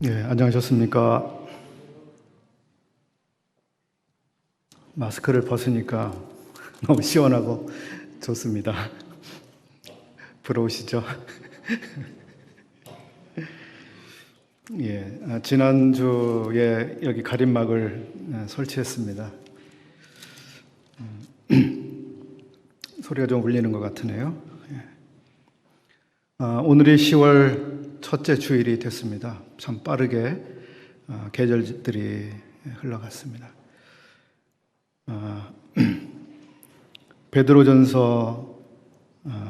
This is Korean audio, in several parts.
안녕하셨습니까? 마스크를 벗으니까 너무 시원하고 좋습니다. 부러우시죠? 지난주에 여기 가림막을 설치했습니다. 소리가 좀 울리는 것 같으네요. 오늘이 10월 첫째 주일이 됐습니다. 참 빠르게 계절들이 흘러갔습니다. 베드로전서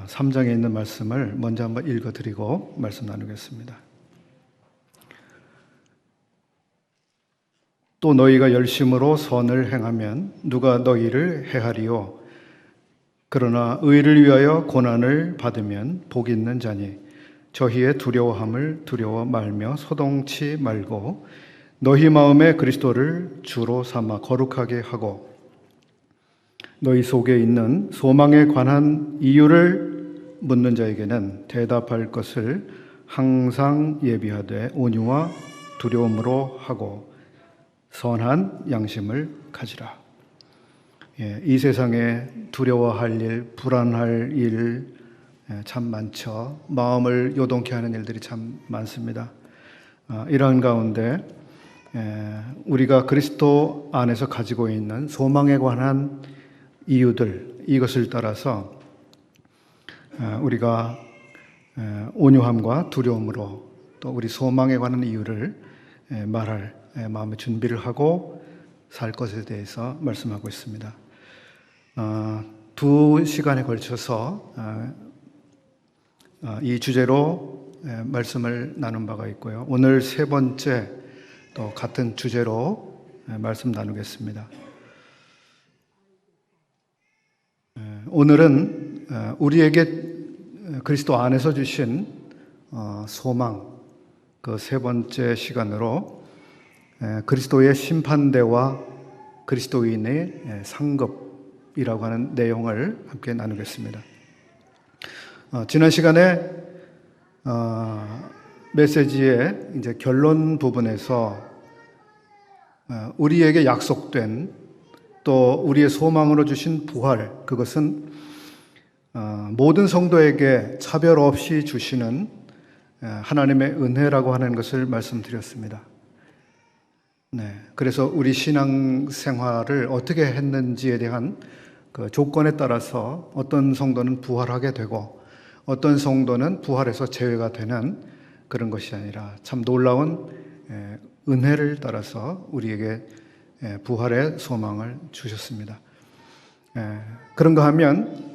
3장에 있는 말씀을 먼저 한번 읽어드리고 말씀 나누겠습니다. 또 너희가 열심으로 선을 행하면 누가 너희를 해하리요? 그러나 의를 위하여 고난을 받으면 복 있는 자니 저희의 두려워함을 두려워 말며 소동치 말고 너희 마음에 그리스도를 주로 삼아 거룩하게 하고 너희 속에 있는 소망에 관한 이유를 묻는 자에게는 대답할 것을 항상 예비하되 온유와 두려움으로 하고 선한 양심을 가지라. 이 세상에 두려워할 일, 불안할 일 참 많죠. 마음을 요동케 하는 일들이 참 많습니다. 이러한 가운데 우리가 그리스도 안에서 가지고 있는 소망에 관한 이유들, 이것을 따라서 우리가 온유함과 두려움으로 또 우리 소망에 관한 이유를 말할 마음의 준비를 하고 살 것에 대해서 말씀하고 있습니다. 두 시간에 걸쳐서 이 주제로 말씀을 나눈 바가 있고요. 오늘 세 번째 또 같은 주제로 말씀 나누겠습니다. 오늘은 우리에게 그리스도 안에서 주신 소망, 그 세 번째 시간으로 그리스도의 심판대와 그리스도인의 상급이라고 하는 내용을 함께 나누겠습니다. 지난 시간에 메시지의 이제 결론 부분에서 우리에게 약속된 또 우리의 소망으로 주신 부활, 그것은 모든 성도에게 차별 없이 주시는 하나님의 은혜라고 하는 것을 말씀드렸습니다. 그래서 우리 신앙생활을 어떻게 했는지에 대한 그 조건에 따라서 어떤 성도는 부활하게 되고 어떤 성도는 부활에서 제외가 되는 그런 것이 아니라 참 놀라운 은혜를 따라서 우리에게 부활의 소망을 주셨습니다. 그런가 하면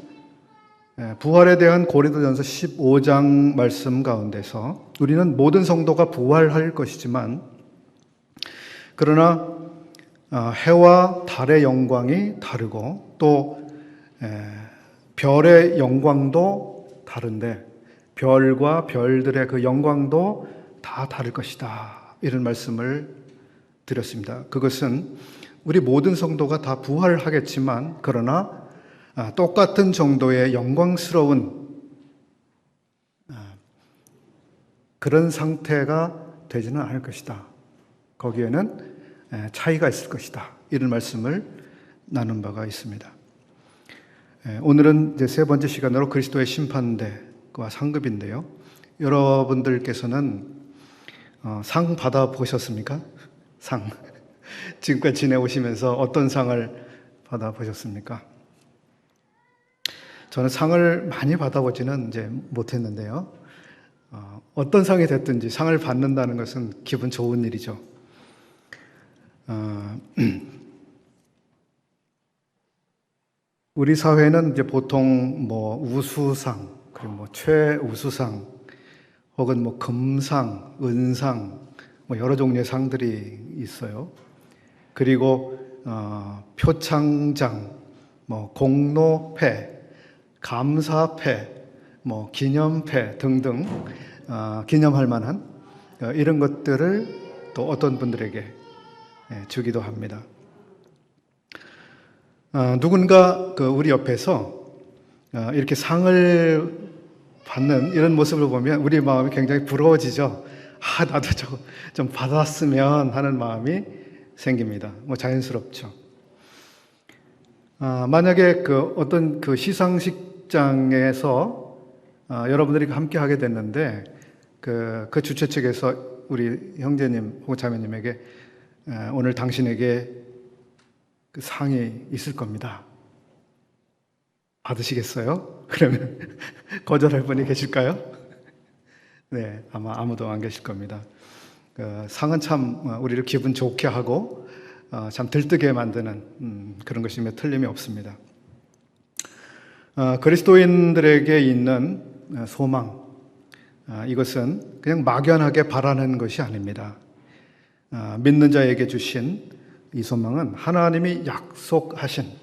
부활에 대한 고린도전서 15장 말씀 가운데서 우리는 모든 성도가 부활할 것이지만 그러나 해와 달의 영광이 다르고 또 별의 영광도 다른데 별과 별들의 그 영광도 다 다를 것이다, 이런 말씀을 드렸습니다. 그것은 우리 모든 성도가 다 부활하겠지만 그러나 똑같은 정도의 영광스러운 그런 상태가 되지는 않을 것이다. 거기에는 차이가 있을 것이다, 이런 말씀을 나눈 바가 있습니다. 오늘은 이제 세 번째 시간으로 그리스도의 심판대와 상급인데요. 여러분들께서는 상 받아보셨습니까? 상. 지금까지 지내오시면서 어떤 상을 받아보셨습니까? 저는 상을 많이 받아보지는 이제 못했는데요. 어떤 상이 됐든지 상을 받는다는 것은 기분 좋은 일이죠. 우리 사회는 이제 보통 우수상, 그리고 최우수상, 혹은 금상, 은상, 여러 종류의 상들이 있어요. 그리고 표창장, 공로패, 감사패, 기념패 등등 기념할 만한 이런 것들을 또 어떤 분들에게 주기도 합니다. 누군가 우리 옆에서 이렇게 상을 받는 이런 모습을 보면 우리 마음이 굉장히 부러워지죠. 나도 저거 좀 받았으면 하는 마음이 생깁니다. 뭐 자연스럽죠. 만약에 어떤 시상식장에서 여러분들이 함께 하게 됐는데 그 주최 측에서 우리 형제님 혹은 자매님에게 오늘 당신에게 그 상이 있을 겁니다. 받으시겠어요? 그러면 거절할 분이 계실까요? 네, 아마 아무도 안 계실 겁니다. 상은 참 우리를 기분 좋게 하고 참 들뜨게 만드는 그런 것이면 틀림이 없습니다. 그리스도인들에게 있는 소망, 이것은 그냥 막연하게 바라는 것이 아닙니다. 믿는 자에게 주신 이 소망은 하나님이 약속하신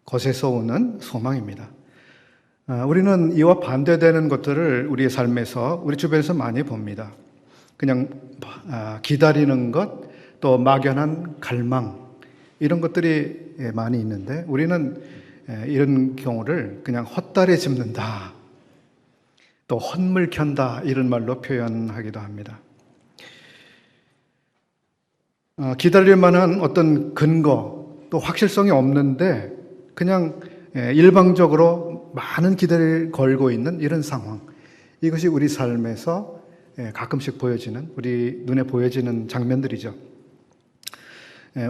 것에서 오는 소망입니다. 우리는 이와 반대되는 것들을 우리의 삶에서, 우리 주변에서 많이 봅니다. 그냥 기다리는 것, 또 막연한 갈망, 이런 것들이 많이 있는데 우리는 이런 경우를 그냥 헛다리 짚는다, 또 헛물 켠다, 이런 말로 표현하기도 합니다. 기다릴 만한 어떤 근거, 또 확실성이 없는데 그냥 일방적으로 많은 기대를 걸고 있는 이런 상황, 이것이 우리 삶에서 가끔씩 보여지는, 우리 눈에 보여지는 장면들이죠.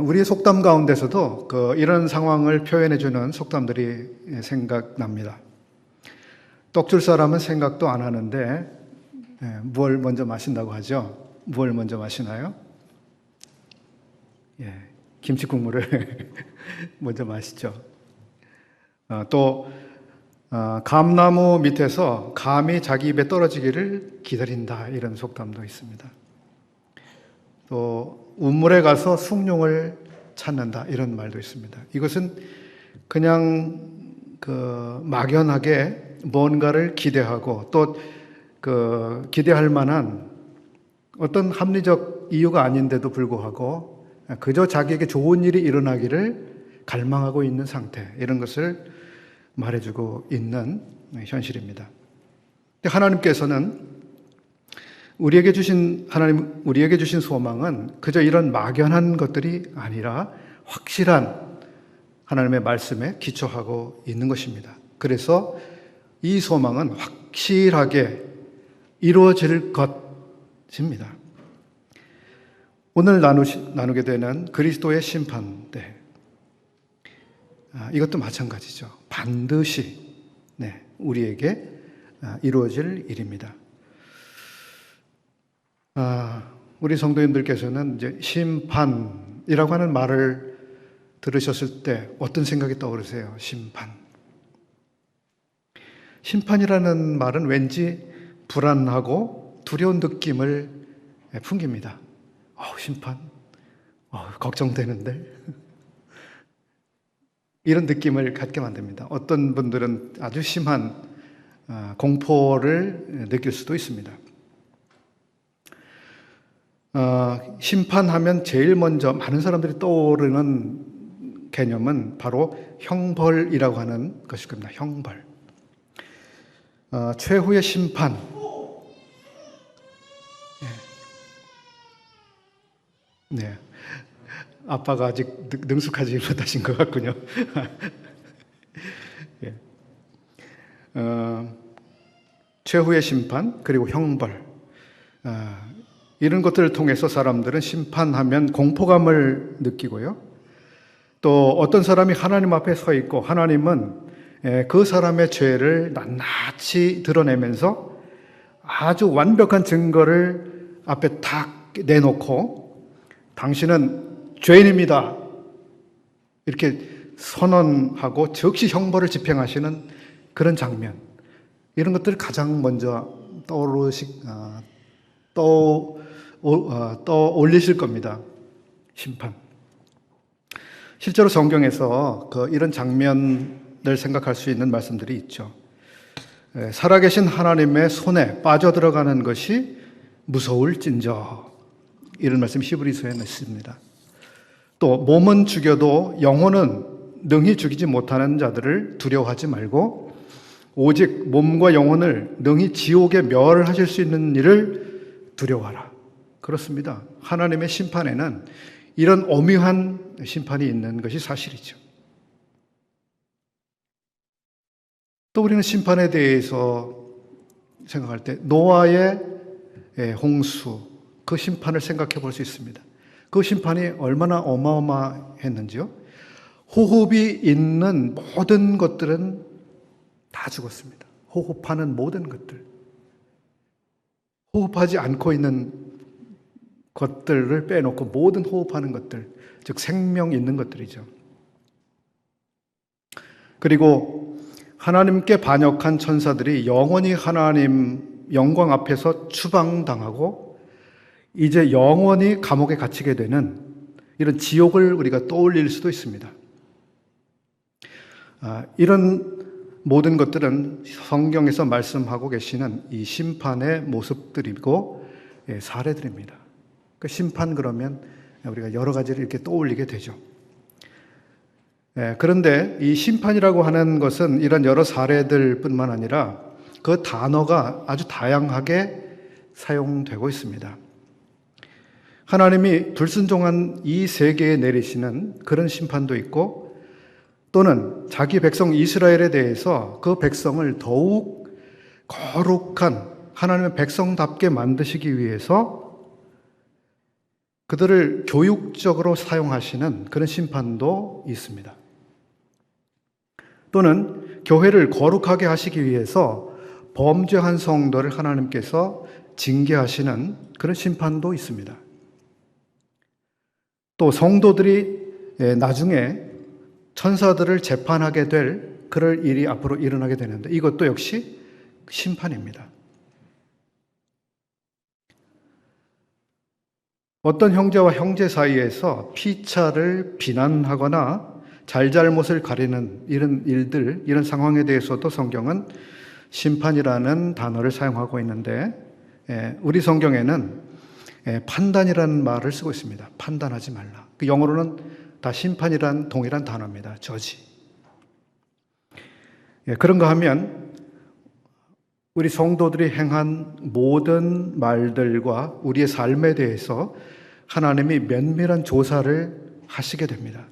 우리의 속담 가운데서도 이런 상황을 표현해주는 속담들이 생각납니다. 떡줄 사람은 생각도 안 하는데 무엇을 먼저 마신다고 하죠. 무엇을 먼저 마시나요? 김치 국물을 먼저 마시죠. 또 감나무 밑에서 감이 자기 입에 떨어지기를 기다린다, 이런 속담도 있습니다. 또 우물에 가서 숭늉을 찾는다, 이런 말도 있습니다. 이것은 그냥 막연하게 뭔가를 기대하고 또 기대할 만한 어떤 합리적 이유가 아닌데도 불구하고 그저 자기에게 좋은 일이 일어나기를 갈망하고 있는 상태, 이런 것을 말해주고 있는 현실입니다. 하나님께서는 우리에게 주신 소망은 그저 이런 막연한 것들이 아니라 확실한 하나님의 말씀에 기초하고 있는 것입니다. 그래서 이 소망은 확실하게 이루어질 것입니다. 오늘 나누게 되는 그리스도의 심판대, 이것도 마찬가지죠. 반드시 우리에게 이루어질 일입니다. 우리 성도님들께서는 이제 심판이라고 하는 말을 들으셨을 때 어떤 생각이 떠오르세요? 심판이라는 말은 왠지 불안하고 두려운 느낌을 풍깁니다. 심판? 걱정되는데? 이런 느낌을 갖게 만듭니다. 어떤 분들은 아주 심한 공포를 느낄 수도 있습니다. 심판하면 제일 먼저 많은 사람들이 떠오르는 개념은 바로 형벌이라고 하는 것일 겁니다. 형벌. 최후의 심판. 네. 아빠가 아직 능숙하지 못하신 것 같군요. 예. 최후의 심판, 그리고 형벌. 이런 것들을 통해서 사람들은 심판하면 공포감을 느끼고요. 또 어떤 사람이 하나님 앞에 서 있고 하나님은 그 사람의 죄를 낱낱이 드러내면서 아주 완벽한 증거를 앞에 딱 내놓고 당신은 죄인입니다, 이렇게 선언하고 즉시 형벌을 집행하시는 그런 장면, 이런 것들을 가장 먼저 떠올리실 겁니다. 심판. 실제로 성경에서 이런 장면을 생각할 수 있는 말씀들이 있죠. 살아계신 하나님의 손에 빠져들어가는 것이 무서울진저, 이런 말씀 히브리서에 있습니다. 또 몸은 죽여도 영혼은 능히 죽이지 못하는 자들을 두려워하지 말고 오직 몸과 영혼을 능히 지옥에 멸하실 수 있는 일을 두려워하라. 그렇습니다. 하나님의 심판에는 이런 엄중한 심판이 있는 것이 사실이죠. 또 우리는 심판에 대해서 생각할 때 노아의 홍수, 그 심판을 생각해 볼 수 있습니다. 그 심판이 얼마나 어마어마했는지요. 호흡이 있는 모든 것들은 다 죽었습니다. 호흡하는 모든 것들. 호흡하지 않고 있는 것들을 빼놓고 모든 호흡하는 것들, 즉 생명 있는 것들이죠. 그리고 하나님께 반역한 천사들이 영원히 하나님 영광 앞에서 추방당하고 이제 영원히 감옥에 갇히게 되는 이런 지옥을 우리가 떠올릴 수도 있습니다. 이런 모든 것들은 성경에서 말씀하고 계시는 이 심판의 모습들이고 사례들입니다. 그 심판 그러면 우리가 여러 가지를 이렇게 떠올리게 되죠. 그런데 이 심판이라고 하는 것은 이런 여러 사례들뿐만 아니라 그 단어가 아주 다양하게 사용되고 있습니다. 하나님이 불순종한 이 세계에 내리시는 그런 심판도 있고 또는 자기 백성 이스라엘에 대해서 그 백성을 더욱 거룩한 하나님의 백성답게 만드시기 위해서 그들을 교육적으로 사용하시는 그런 심판도 있습니다. 또는 교회를 거룩하게 하시기 위해서 범죄한 성도를 하나님께서 징계하시는 그런 심판도 있습니다. 또 성도들이 나중에 천사들을 재판하게 될 그럴 일이 앞으로 일어나게 되는데 이것도 역시 심판입니다. 어떤 형제와 형제 사이에서 피차를 비난하거나 잘잘못을 가리는 이런 일들, 이런 상황에 대해서도 성경은 심판이라는 단어를 사용하고 있는데 우리 성경에는 판단이라는 말을 쓰고 있습니다. 판단하지 말라. 그 영어로는 다 심판이란 동일한 단어입니다. 저지. 그런가 하면 우리 성도들이 행한 모든 말들과 우리의 삶에 대해서 하나님이 면밀한 조사를 하시게 됩니다.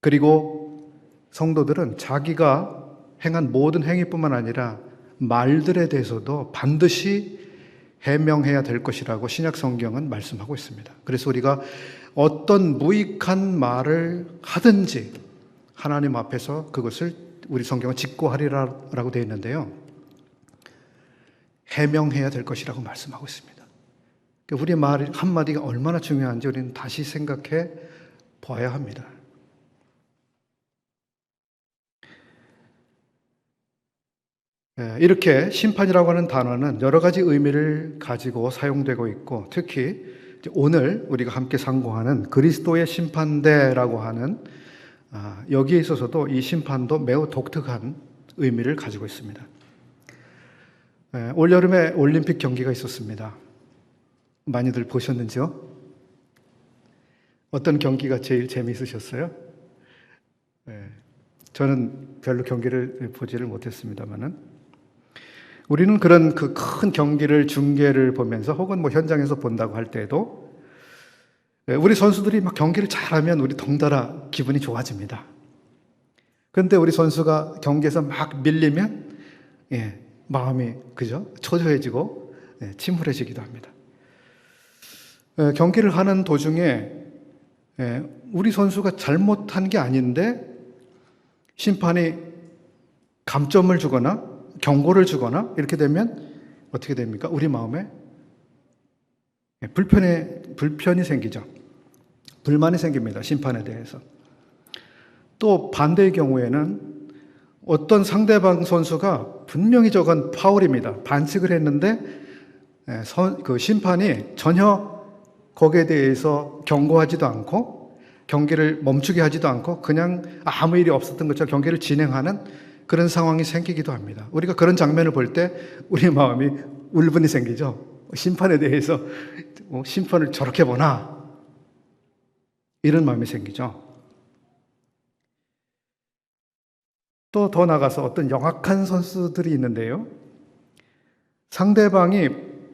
그리고 성도들은 자기가 행한 모든 행위뿐만 아니라 말들에 대해서도 반드시 해명해야 될 것이라고 신약 성경은 말씀하고 있습니다. 그래서 우리가 어떤 무익한 말을 하든지 하나님 앞에서 그것을 우리 성경은 직고하리라라고 되어 있는데요. 해명해야 될 것이라고 말씀하고 있습니다. 우리의 말 한마디가 얼마나 중요한지 우리는 다시 생각해 봐야 합니다. 이렇게 심판이라고 하는 단어는 여러 가지 의미를 가지고 사용되고 있고 특히 오늘 우리가 함께 상고하는 그리스도의 심판대라고 하는 여기에 있어서도 이 심판도 매우 독특한 의미를 가지고 있습니다. 올여름에 올림픽 경기가 있었습니다. 많이들 보셨는지요? 어떤 경기가 제일 재미있으셨어요? 저는 별로 경기를 보지를 못했습니다만은 우리는 그런 그 큰 경기를 중계를 보면서 혹은 뭐 현장에서 본다고 할 때에도 우리 선수들이 막 경기를 잘하면 우리 덩달아 기분이 좋아집니다. 그런데 우리 선수가 경기에서 막 밀리면 마음이 그죠? 초조해지고 침울해지기도 합니다. 경기를 하는 도중에 우리 선수가 잘못한 게 아닌데 심판이 감점을 주거나 경고를 주거나 이렇게 되면 어떻게 됩니까? 우리 마음에 불편이 생기죠. 불만이 생깁니다. 심판에 대해서. 또 반대의 경우에는 어떤 상대방 선수가 분명히 저건 파울입니다. 반칙을 했는데 그 심판이 전혀 거기에 대해서 경고하지도 않고 경기를 멈추게 하지도 않고 그냥 아무 일이 없었던 것처럼 경기를 진행하는 그런 상황이 생기기도 합니다. 우리가 그런 장면을 볼 때 우리 마음이 울분이 생기죠. 심판에 대해서 심판을 저렇게 보나 이런 마음이 생기죠. 또 더 나가서 어떤 영악한 선수들이 있는데요. 상대방이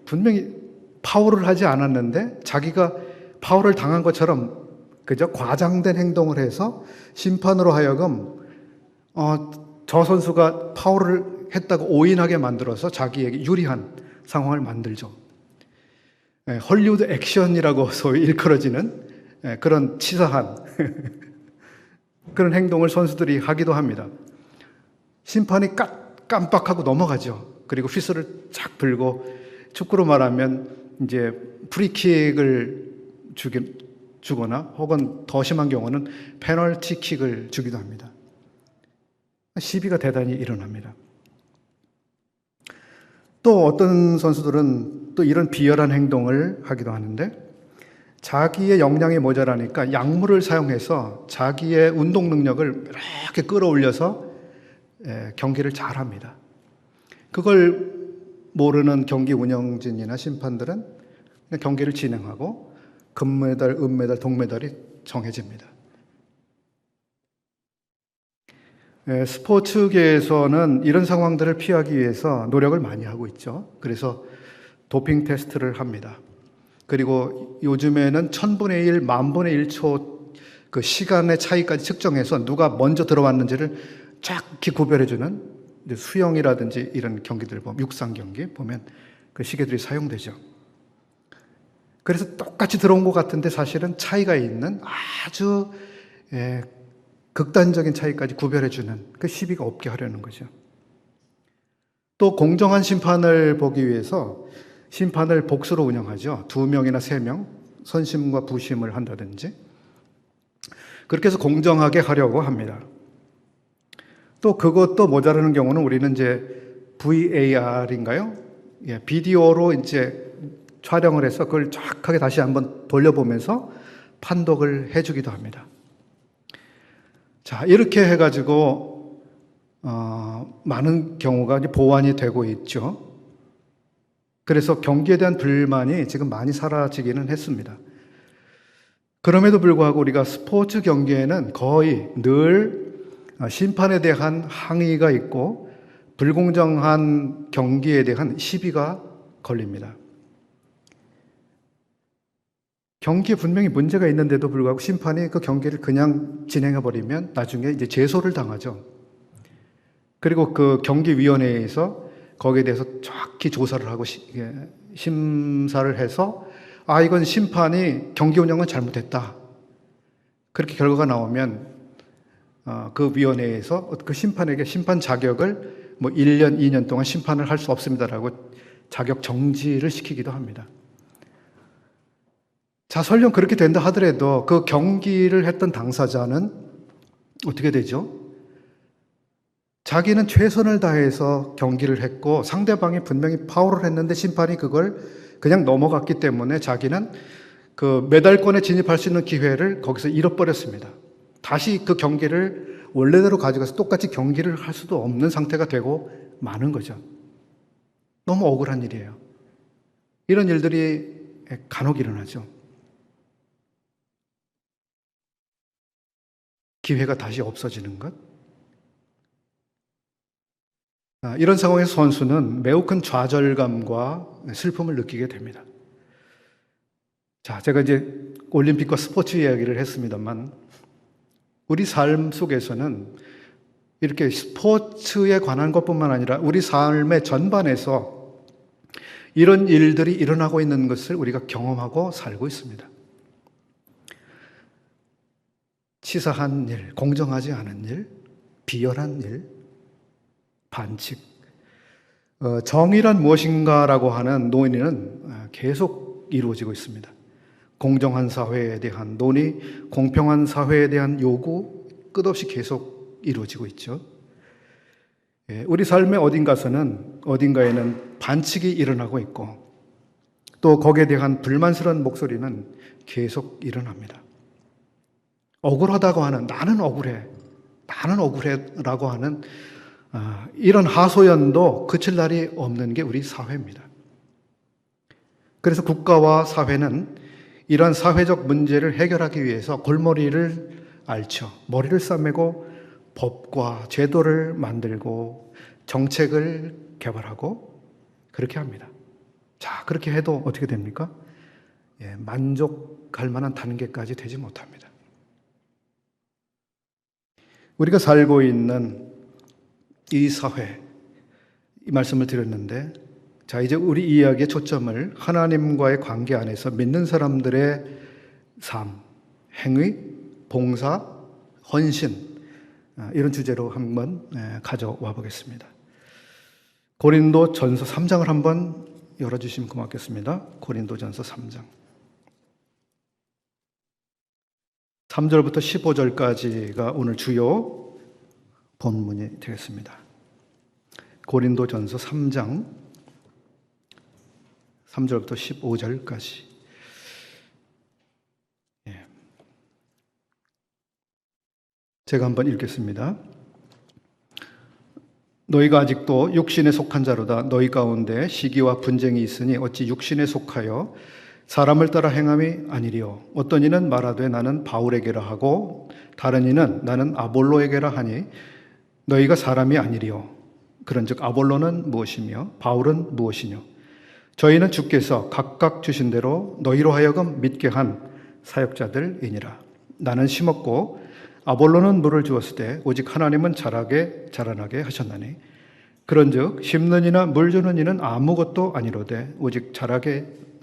분명히 파울을 하지 않았는데 자기가 파울을 당한 것처럼 그저 과장된 행동을 해서 심판으로 하여금 저 선수가 파울을 했다고 오인하게 만들어서 자기에게 유리한 상황을 만들죠. 헐리우드 액션이라고 소위 일컬어지는 그런 치사한 그런 행동을 선수들이 하기도 합니다. 심판이 깜빡하고 넘어가죠. 그리고 휘슬을 쫙 불고 축구로 말하면 이제 프리킥을 주거나 혹은 더 심한 경우는 페널티킥을 주기도 합니다. 시비가 대단히 일어납니다. 또 어떤 선수들은 또 이런 비열한 행동을 하기도 하는데 자기의 역량이 모자라니까 약물을 사용해서 자기의 운동 능력을 이렇게 끌어올려서 경기를 잘합니다. 그걸 모르는 경기 운영진이나 심판들은 그냥 경기를 진행하고 금메달, 은메달, 동메달이 정해집니다. 스포츠계에서는 이런 상황들을 피하기 위해서 노력을 많이 하고 있죠. 그래서 도핑 테스트를 합니다. 그리고 요즘에는 1000분의 1, 10,000분의 1초 그 시간의 차이까지 측정해서 누가 먼저 들어왔는지를 정확히 구별해주는 수영이라든지 이런 경기들 보면, 육상 경기 보면 그 시계들이 사용되죠. 그래서 똑같이 들어온 것 같은데 사실은 차이가 있는 아주 극단적인 차이까지 구별해주는 그 시비가 없게 하려는 거죠. 또 공정한 심판을 보기 위해서 심판을 복수로 운영하죠. 2명이나 3명, 선심과 부심을 한다든지. 그렇게 해서 공정하게 하려고 합니다. 또 그것도 모자라는 경우는 우리는 이제 VAR인가요? 비디오로 이제 촬영을 해서 그걸 정확하게 다시 한번 돌려보면서 판독을 해주기도 합니다. 자, 이렇게 해가지고 많은 경우가 이제 보완이 되고 있죠. 그래서 경기에 대한 불만이 지금 많이 사라지기는 했습니다. 그럼에도 불구하고 우리가 스포츠 경기에는 거의 늘 심판에 대한 항의가 있고 불공정한 경기에 대한 시비가 걸립니다. 경기에 분명히 문제가 있는데도 불구하고 심판이 그 경기를 그냥 진행해버리면 나중에 이제 제소를 당하죠. 그리고 그 경기위원회에서 거기에 대해서 정확히 조사를 하고 심사를 해서 이건 심판이 경기 운영은 잘못했다. 그렇게 결과가 나오면 그 위원회에서 그 심판에게 심판 자격을 1년, 2년 동안 심판을 할 수 없습니다라고 자격 정지를 시키기도 합니다. 자, 설령 그렇게 된다 하더라도 그 경기를 했던 당사자는 어떻게 되죠? 자기는 최선을 다해서 경기를 했고 상대방이 분명히 파울을 했는데 심판이 그걸 그냥 넘어갔기 때문에 자기는 그 메달권에 진입할 수 있는 기회를 거기서 잃어버렸습니다. 다시 그 경기를 원래대로 가져가서 똑같이 경기를 할 수도 없는 상태가 되고 마는 거죠. 너무 억울한 일이에요. 이런 일들이 간혹 일어나죠. 기회가 다시 없어지는 것. 이런 상황에서 선수는 매우 큰 좌절감과 슬픔을 느끼게 됩니다. 자, 제가 이제 올림픽과 스포츠 이야기를 했습니다만 우리 삶 속에서는 이렇게 스포츠에 관한 것뿐만 아니라 우리 삶의 전반에서 이런 일들이 일어나고 있는 것을 우리가 경험하고 살고 있습니다. 치사한 일, 공정하지 않은 일, 비열한 일, 반칙. 정의란 무엇인가라고 하는 논의는 계속 이루어지고 있습니다. 공정한 사회에 대한 논의, 공평한 사회에 대한 요구 끝없이 계속 이루어지고 있죠. 우리 삶의 어딘가에는 반칙이 일어나고 있고 또 거기에 대한 불만스러운 목소리는 계속 일어납니다. 억울하다고 하는 나는 억울해라고 하는 이런 하소연도 그칠 날이 없는 게 우리 사회입니다. 그래서 국가와 사회는 이런 사회적 문제를 해결하기 위해서 골머리를 앓죠. 머리를 싸매고 법과 제도를 만들고 정책을 개발하고 그렇게 합니다. 자, 그렇게 해도 어떻게 됩니까? 만족할 만한 단계까지 되지 못합니다. 우리가 살고 있는 이 사회, 이 말씀을 드렸는데, 자, 이제 우리 이야기의 초점을 하나님과의 관계 안에서 믿는 사람들의 삶, 행위, 봉사, 헌신, 이런 주제로 한번 가져와 보겠습니다. 고린도 전서 3장을 한번 열어주시면 고맙겠습니다. 고린도 전서 3장. 3절부터 15절까지가 오늘 주요 본문이 되겠습니다. 고린도 전서 3장 3절부터 15절까지. 제가 한번 읽겠습니다. 너희가 아직도 육신에 속한 자로다. 너희 가운데 시기와 분쟁이 있으니 어찌 육신에 속하여 사람을 따라 행함이 아니리요. 어떤 이는 말하되 나는 바울에게라 하고 다른 이는 나는 아볼로에게라 하니 너희가 사람이 아니리요. 그런즉 아볼로는 무엇이며 바울은 무엇이뇨? 저희는 주께서 각각 주신 대로 너희로 하여금 믿게 한 사역자들이니라. 나는 심었고 아볼로는 물을 주었을 때 오직 하나님은 자라나게 하셨나니 그런즉 심는 이나 물 주는 이는 아무것도 아니로되 오직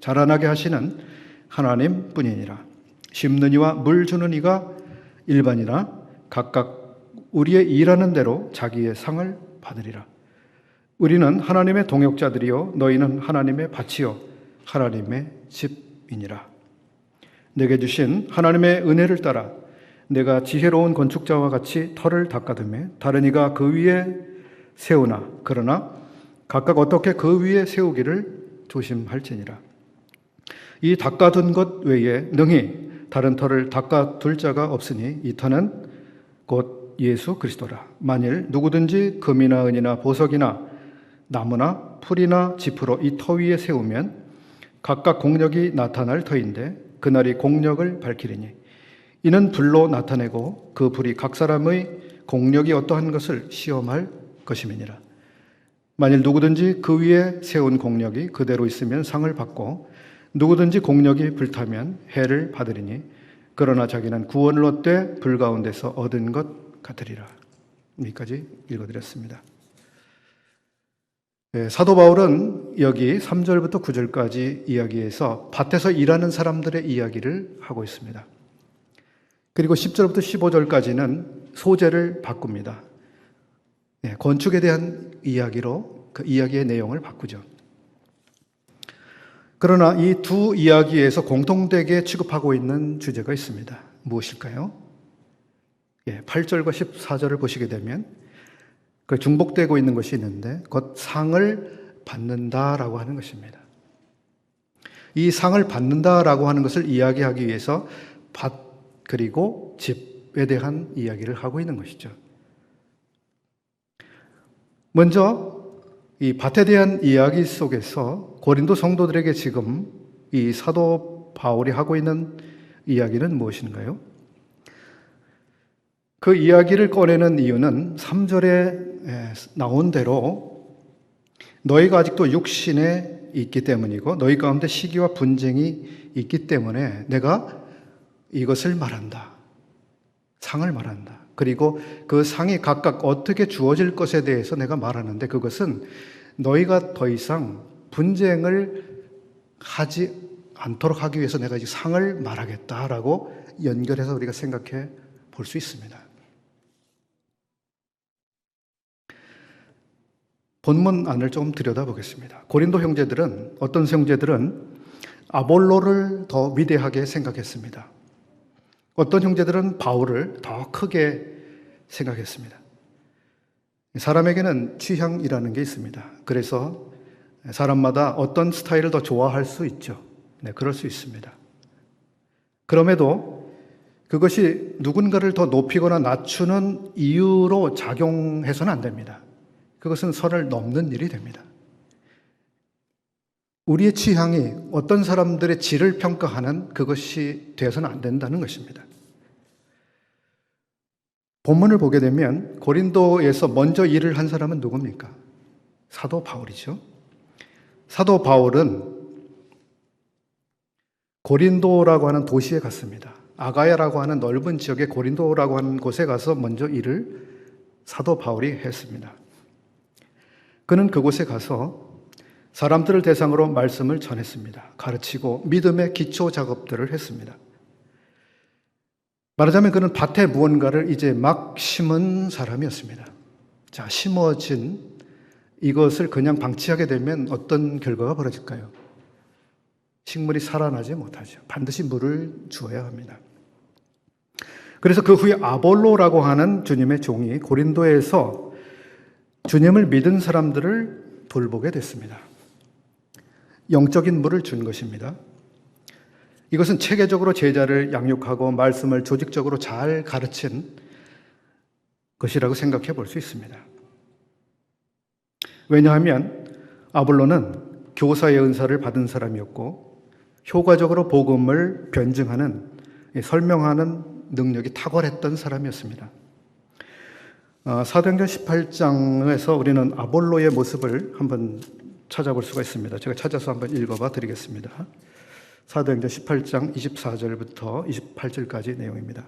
자라나게 하시는 하나님뿐이니라. 심는 이와 물 주는 이가 일반이나 각각 우리의 일하는 대로 자기의 상을 받으리라. 우리는 하나님의 동역자들이요 너희는 하나님의 밭이요 하나님의 집이니라. 내게 주신 하나님의 은혜를 따라 내가 지혜로운 건축자와 같이 터를 닦아두매 다른 이가 그 위에 세우나 그러나 각각 어떻게 그 위에 세우기를 조심할지니라. 이 닦아둔 것 외에 능히 다른 터를 닦아둘 자가 없으니 이 터는 곧 예수 그리스도라. 만일 누구든지 금이나 은이나 보석이나 나무나 풀이나 짚으로 이 터 위에 세우면 각각 공력이 나타날 터인데 그날이 공력을 밝히리니 이는 불로 나타내고 그 불이 각 사람의 공력이 어떠한 것을 시험할 것임이니라. 만일 누구든지 그 위에 세운 공력이 그대로 있으면 상을 받고 누구든지 공력이 불타면 해를 받으리니 그러나 자기는 구원을 얻되 불 가운데서 얻은 것 같으리라. 여기까지 읽어드렸습니다. 사도 바울은 여기 3절부터 9절까지 이야기에서 밭에서 일하는 사람들의 이야기를 하고 있습니다. 그리고 10절부터 15절까지는 소재를 바꿉니다. 건축에 대한 이야기로 그 이야기의 내용을 바꾸죠. 그러나 이 두 이야기에서 공통되게 취급하고 있는 주제가 있습니다. 무엇일까요? 8절과 14절을 보시게 되면 그 중복되고 있는 것이 있는데 곧 상을 받는다라고 하는 것입니다. 이 상을 받는다라고 하는 것을 이야기하기 위해서 밭 그리고 집에 대한 이야기를 하고 있는 것이죠. 먼저 이 밭에 대한 이야기 속에서 고린도 성도들에게 지금 이 사도 바울이 하고 있는 이야기는 무엇인가요? 그 이야기를 꺼내는 이유는 3절에 나온 대로 너희가 아직도 육신에 있기 때문이고 너희 가운데 시기와 분쟁이 있기 때문에 내가 이것을 말한다. 상을 말한다. 그리고 그 상이 각각 어떻게 주어질 것에 대해서 내가 말하는데 그것은 너희가 더 이상 분쟁을 하지 않도록 하기 위해서 내가 이제 상을 말하겠다라고 연결해서 우리가 생각해 볼 수 있습니다. 본문 안을 좀 들여다보겠습니다. 고린도 형제들은 어떤 형제들은 아볼로를 더 위대하게 생각했습니다. 어떤 형제들은 바울을 더 크게 생각했습니다. 사람에게는 취향이라는 게 있습니다. 그래서 사람마다 어떤 스타일을 더 좋아할 수 있죠. 그럴 수 있습니다. 그럼에도 그것이 누군가를 더 높이거나 낮추는 이유로 작용해서는 안 됩니다. 그것은 선을 넘는 일이 됩니다. 우리의 취향이 어떤 사람들의 질을 평가하는 그것이 되어서는 안 된다는 것입니다. 본문을 보게 되면 고린도에서 먼저 일을 한 사람은 누굽니까? 사도 바울이죠. 사도 바울은 고린도라고 하는 도시에 갔습니다. 아가야라고 하는 넓은 지역의 고린도라고 하는 곳에 가서 먼저 일을 사도 바울이 했습니다. 그는 그곳에 가서 사람들을 대상으로 말씀을 전했습니다. 가르치고 믿음의 기초 작업들을 했습니다. 말하자면 그는 밭에 무언가를 이제 막 심은 사람이었습니다. 자, 심어진 이것을 그냥 방치하게 되면 어떤 결과가 벌어질까요? 식물이 살아나지 못하죠. 반드시 물을 주어야 합니다. 그래서 그 후에 아볼로라고 하는 주님의 종이 고린도에서 주님을 믿은 사람들을 돌보게 됐습니다. 영적인 물을 준 것입니다. 이것은 체계적으로 제자를 양육하고 말씀을 조직적으로 잘 가르친 것이라고 생각해 볼 수 있습니다. 왜냐하면 아볼로는 교사의 은사를 받은 사람이었고 효과적으로 복음을 변증하는, 설명하는 능력이 탁월했던 사람이었습니다. 사도행전 18장에서 우리는 아볼로의 모습을 한번 찾아볼 수가 있습니다. 제가 찾아서 한번 읽어봐 드리겠습니다. 사도행전 18장 24절부터 28절까지 내용입니다.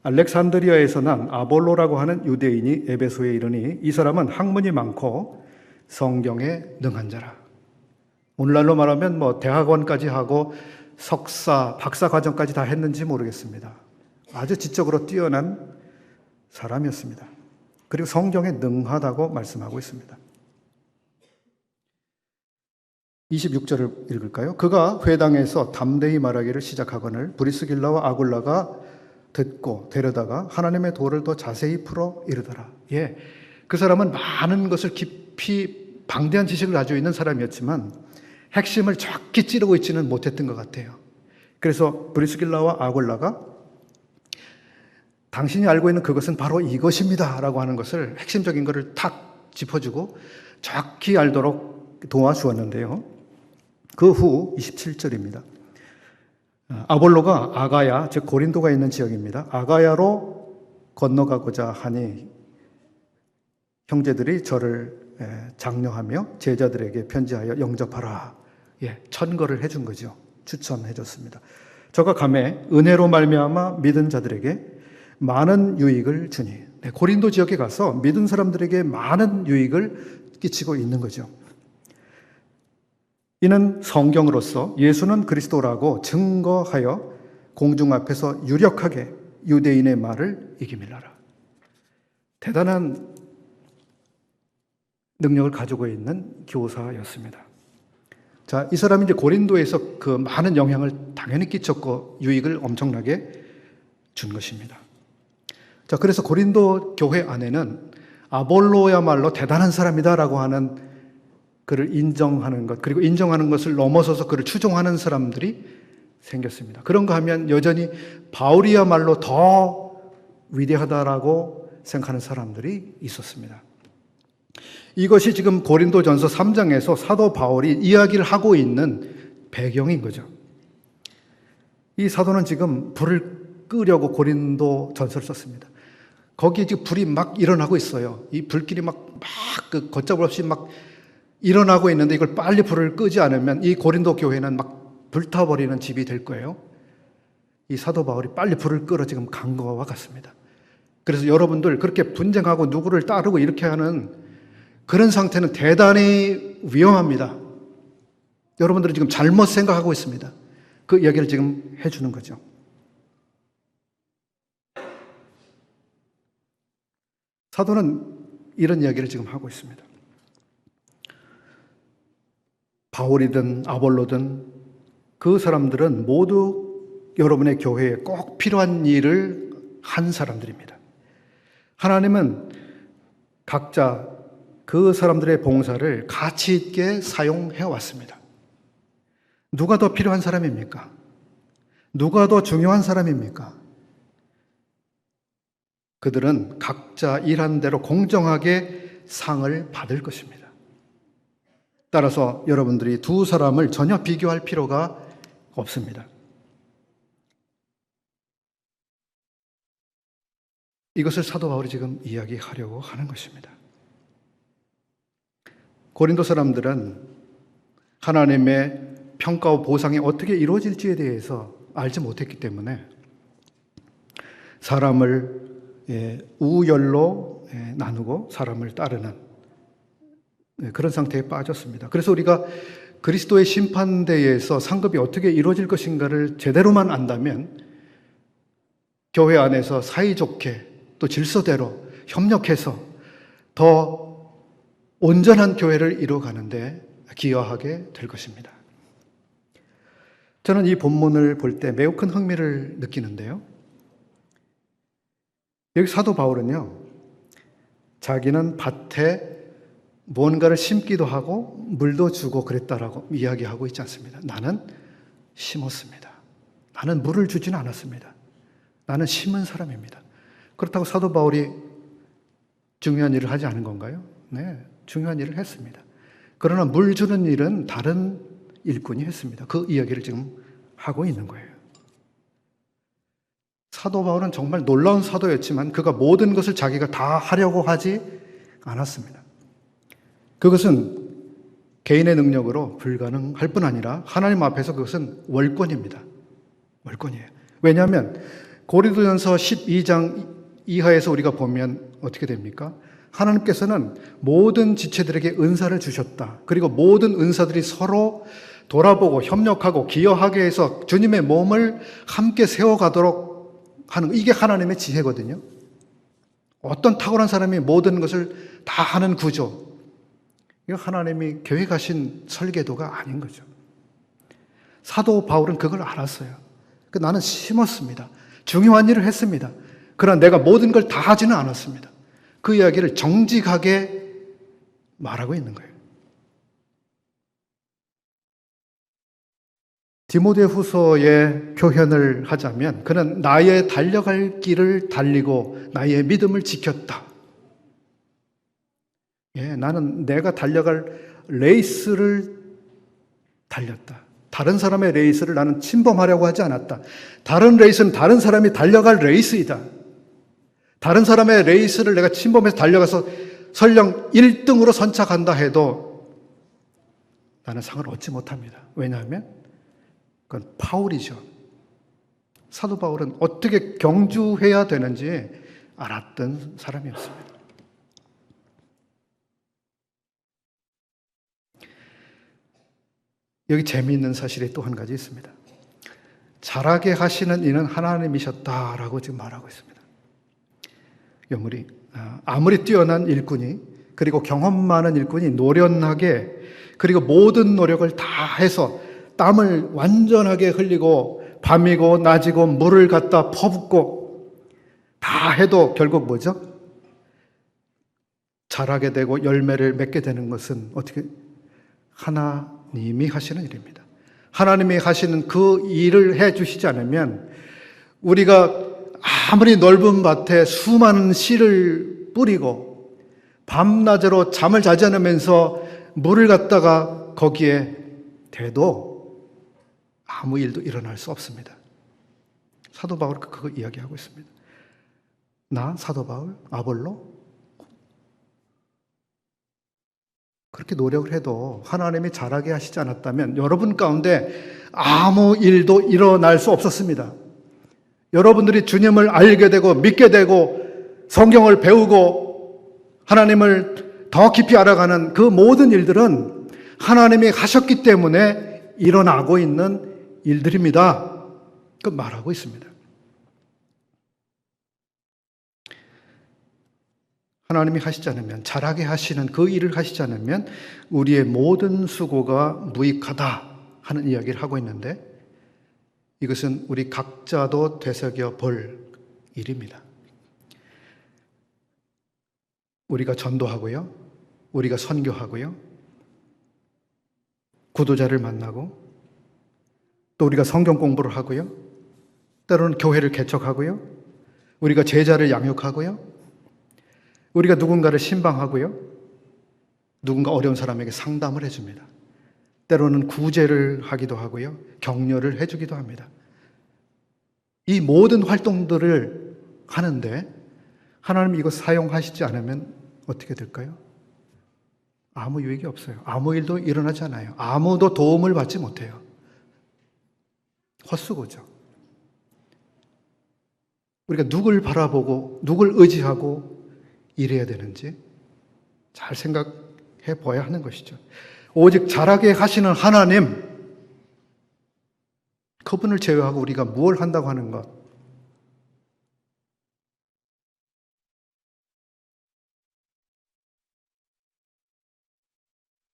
알렉산드리아에서 난 아볼로라고 하는 유대인이 에베소에 이르니 이 사람은 학문이 많고 성경에 능한 자라. 오늘날로 말하면 대학원까지 하고 석사, 박사 과정까지 다 했는지 모르겠습니다. 아주 지적으로 뛰어난 사람이었습니다. 그리고 성경에 능하다고 말씀하고 있습니다. 26절을 읽을까요? 그가 회당에서 담대히 말하기를 시작하거늘 브리스길라와 아굴라가 듣고 데려다가 하나님의 도를 더 자세히 풀어 이르더라. 예, 그 사람은 많은 것을 깊이 방대한 지식을 가지고 있는 사람이었지만 핵심을 정확히 찌르고 있지는 못했던 것 같아요. 그래서 브리스길라와 아굴라가 당신이 알고 있는 그것은 바로 이것입니다 라고 하는 것을, 핵심적인 것을 탁 짚어주고 정확히 알도록 도와주었는데요. 그 후 27절입니다. 아볼로가 아가야, 즉 고린도가 있는 지역입니다. 아가야로 건너가고자 하니 형제들이 저를 장려하며 제자들에게 편지하여 영접하라. 예, 천거를 해준 거죠. 추천해줬습니다. 저가 가매 은혜로 말미암아 믿은 자들에게 많은 유익을 주니, 고린도 지역에 가서 믿은 사람들에게 많은 유익을 끼치고 있는 거죠. 이는 성경으로서 예수는 그리스도라고 증거하여 공중 앞에서 유력하게 유대인의 말을 이기밀라라. 대단한 능력을 가지고 있는 교사였습니다. 자, 이 사람이 이제 고린도에서 그 많은 영향을 당연히 끼쳤고 유익을 엄청나게 준 것입니다. 자, 그래서 고린도 교회 안에는 아볼로야말로 대단한 사람이다라고 하는, 그를 인정하는 것, 그리고 인정하는 것을 넘어서서 그를 추종하는 사람들이 생겼습니다. 그런가 하면 여전히 바울이야말로 더 위대하다라고 생각하는 사람들이 있었습니다. 이것이 지금 고린도전서 3장에서 사도 바울이 이야기를 하고 있는 배경인 거죠. 이 사도는 지금 불을 끄려고 고린도 전서를 썼습니다. 거기에 지금 불이 막 일어나고 있어요. 이 불길이 그 걷잡을 없이 막 일어나고 있는데 이걸 빨리 불을 끄지 않으면 이 고린도 교회는 막 불타버리는 집이 될 거예요. 이 사도 바울이 빨리 불을 끄러 지금 간 거와 같습니다. 그래서 여러분들 그렇게 분쟁하고 누구를 따르고 이렇게 하는 그런 상태는 대단히 위험합니다. 여러분들은 지금 잘못 생각하고 있습니다. 그 이야기를 지금 해주는 거죠. 사도는 이런 이야기를 지금 하고 있습니다. 바울이든 아볼로든 그 사람들은 모두 여러분의 교회에 꼭 필요한 일을 한 사람들입니다. 하나님은 각자 그 사람들의 봉사를 가치 있게 사용해 왔습니다. 누가 더 필요한 사람입니까? 누가 더 중요한 사람입니까? 그들은 각자 일한 대로 공정하게 상을 받을 것입니다. 따라서 여러분들이 두 사람을 전혀 비교할 필요가 없습니다. 이것을 사도 바울이 지금 이야기하려고 하는 것입니다. 고린도 사람들은 하나님의 평가와 보상이 어떻게 이루어질지에 대해서 알지 못했기 때문에 사람을 우열로 나누고 사람을 따르는 그런 상태에 빠졌습니다. 그래서 우리가 그리스도의 심판대에서 상급이 어떻게 이루어질 것인가를 제대로만 안다면 교회 안에서 사이좋게 또 질서대로 협력해서 더 온전한 교회를 이루어가는데 기여하게 될 것입니다. 저는 이 본문을 볼 때 매우 큰 흥미를 느끼는데요. 여기 사도 바울은요, 자기는 밭에 뭔가를 심기도 하고 물도 주고 그랬다라고 이야기하고 있지 않습니다. 나는 심었습니다. 나는 물을 주지는 않았습니다. 나는 심은 사람입니다. 그렇다고 사도 바울이 중요한 일을 하지 않은 건가요? 네, 중요한 일을 했습니다. 그러나 물 주는 일은 다른 일꾼이 했습니다. 그 이야기를 지금 하고 있는 거예요. 사도 바울은 정말 놀라운 사도였지만 그가 모든 것을 자기가 다 하려고 하지 않았습니다. 그것은 개인의 능력으로 불가능할 뿐 아니라 하나님 앞에서 그것은 월권입니다. 월권이에요. 왜냐하면 고린도전서 12장 이하에서 우리가 보면 어떻게 됩니까? 하나님께서는 모든 지체들에게 은사를 주셨다. 그리고 모든 은사들이 서로 돌아보고 협력하고 기여하게 해서 주님의 몸을 함께 세워가도록 하는, 이게 하나님의 지혜거든요. 어떤 탁월한 사람이 모든 것을 다 하는 구조, 이거 하나님이 계획하신 설계도가 아닌 거죠. 사도 바울은 그걸 알았어요. 나는 심었습니다. 중요한 일을 했습니다. 그러나 내가 모든 걸 다 하지는 않았습니다. 그 이야기를 정직하게 말하고 있는 거예요. 디모데후서의 표현을 하자면 그는 나의 달려갈 길을 달리고 나의 믿음을 지켰다. 나는 내가 달려갈 레이스를 달렸다. 다른 사람의 레이스를 나는 침범하려고 하지 않았다. 다른 레이스는 다른 사람이 달려갈 레이스이다. 다른 사람의 레이스를 내가 침범해서 달려가서 설령 1등으로 선착한다 해도 나는 상을 얻지 못합니다. 왜냐하면 그건 파울이죠. 사도 바울은 어떻게 경주해야 되는지 알았던 사람이었습니다. 여기 재미있는 사실이 또 한 가지 있습니다. 잘하게 하시는 이는 하나님이셨다라고 지금 말하고 있습니다. 아무리 뛰어난 일꾼이 그리고 경험 많은 일꾼이 노련하게 그리고 모든 노력을 다 해서 땀을 완전하게 흘리고 밤이고 낮이고 물을 갖다 퍼붓고 다 해도 결국 뭐죠? 자라게 되고 열매를 맺게 되는 것은 어떻게? 하나님이 하시는 일입니다. 하나님이 하시는 그 일을 해 주시지 않으면 우리가 아무리 넓은 밭에 수많은 씨를 뿌리고 밤낮으로 잠을 자지 않으면서 물을 갖다가 거기에 대도 아무 일도 일어날 수 없습니다. 사도 바울은 그거 이야기하고 있습니다. 나 사도 바울, 아볼로 그렇게 노력을 해도 하나님이 잘하게 하시지 않았다면 여러분 가운데 아무 일도 일어날 수 없었습니다. 여러분들이 주님을 알게 되고 믿게 되고 성경을 배우고 하나님을 더 깊이 알아가는 그 모든 일들은 하나님이 하셨기 때문에 일어나고 있는 일들입니다. 그 말하고 있습니다. 하나님이 하시지 않으면, 잘하게 하시는 그 일을 하시지 않으면 우리의 모든 수고가 무익하다 하는 이야기를 하고 있는데 이것은 우리 각자도 되새겨 볼 일입니다. 우리가 전도하고요, 우리가 선교하고요, 구도자를 만나고 또 우리가 성경 공부를 하고요, 때로는 교회를 개척하고요, 우리가 제자를 양육하고요, 우리가 누군가를 신방하고요, 누군가 어려운 사람에게 상담을 해줍니다. 때로는 구제를 하기도 하고요, 격려를 해주기도 합니다. 이 모든 활동들을 하는데 하나님 이거 사용하시지 않으면 어떻게 될까요? 아무 유익이 없어요. 아무 일도 일어나지 않아요. 아무도 도움을 받지 못해요. 헛수고죠. 우리가 누굴 바라보고 누굴 의지하고 일해야 되는지 잘 생각해 봐야 하는 것이죠. 오직 잘하게 하시는 하나님, 그분을 제외하고 우리가 무엇을 한다고 하는 것.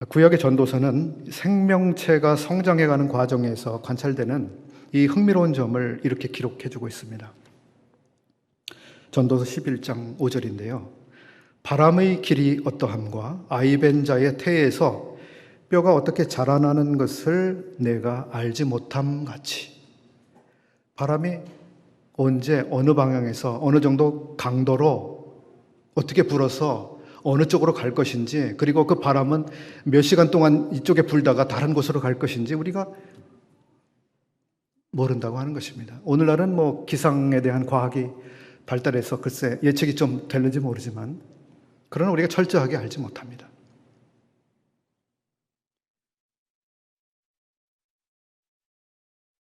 구약의 전도서는 생명체가 성장해가는 과정에서 관찰되는 이 흥미로운 점을 이렇게 기록해주고 있습니다. 전도서 11장 5절인데요. 바람의 길이 어떠함과 아이벤 자의 태에서 뼈가 어떻게 자라나는 것을 내가 알지 못함 같이. 바람이 언제 어느 방향에서 어느 정도 강도로 어떻게 불어서 어느 쪽으로 갈 것인지, 그리고 그 바람은 몇 시간 동안 이쪽에 불다가 다른 곳으로 갈 것인지 우리가 모른다고 하는 것입니다. 오늘날은 뭐 기상에 대한 과학이 발달해서 글쎄 예측이 좀 되는지 모르지만, 그러나 우리가 철저하게 알지 못합니다.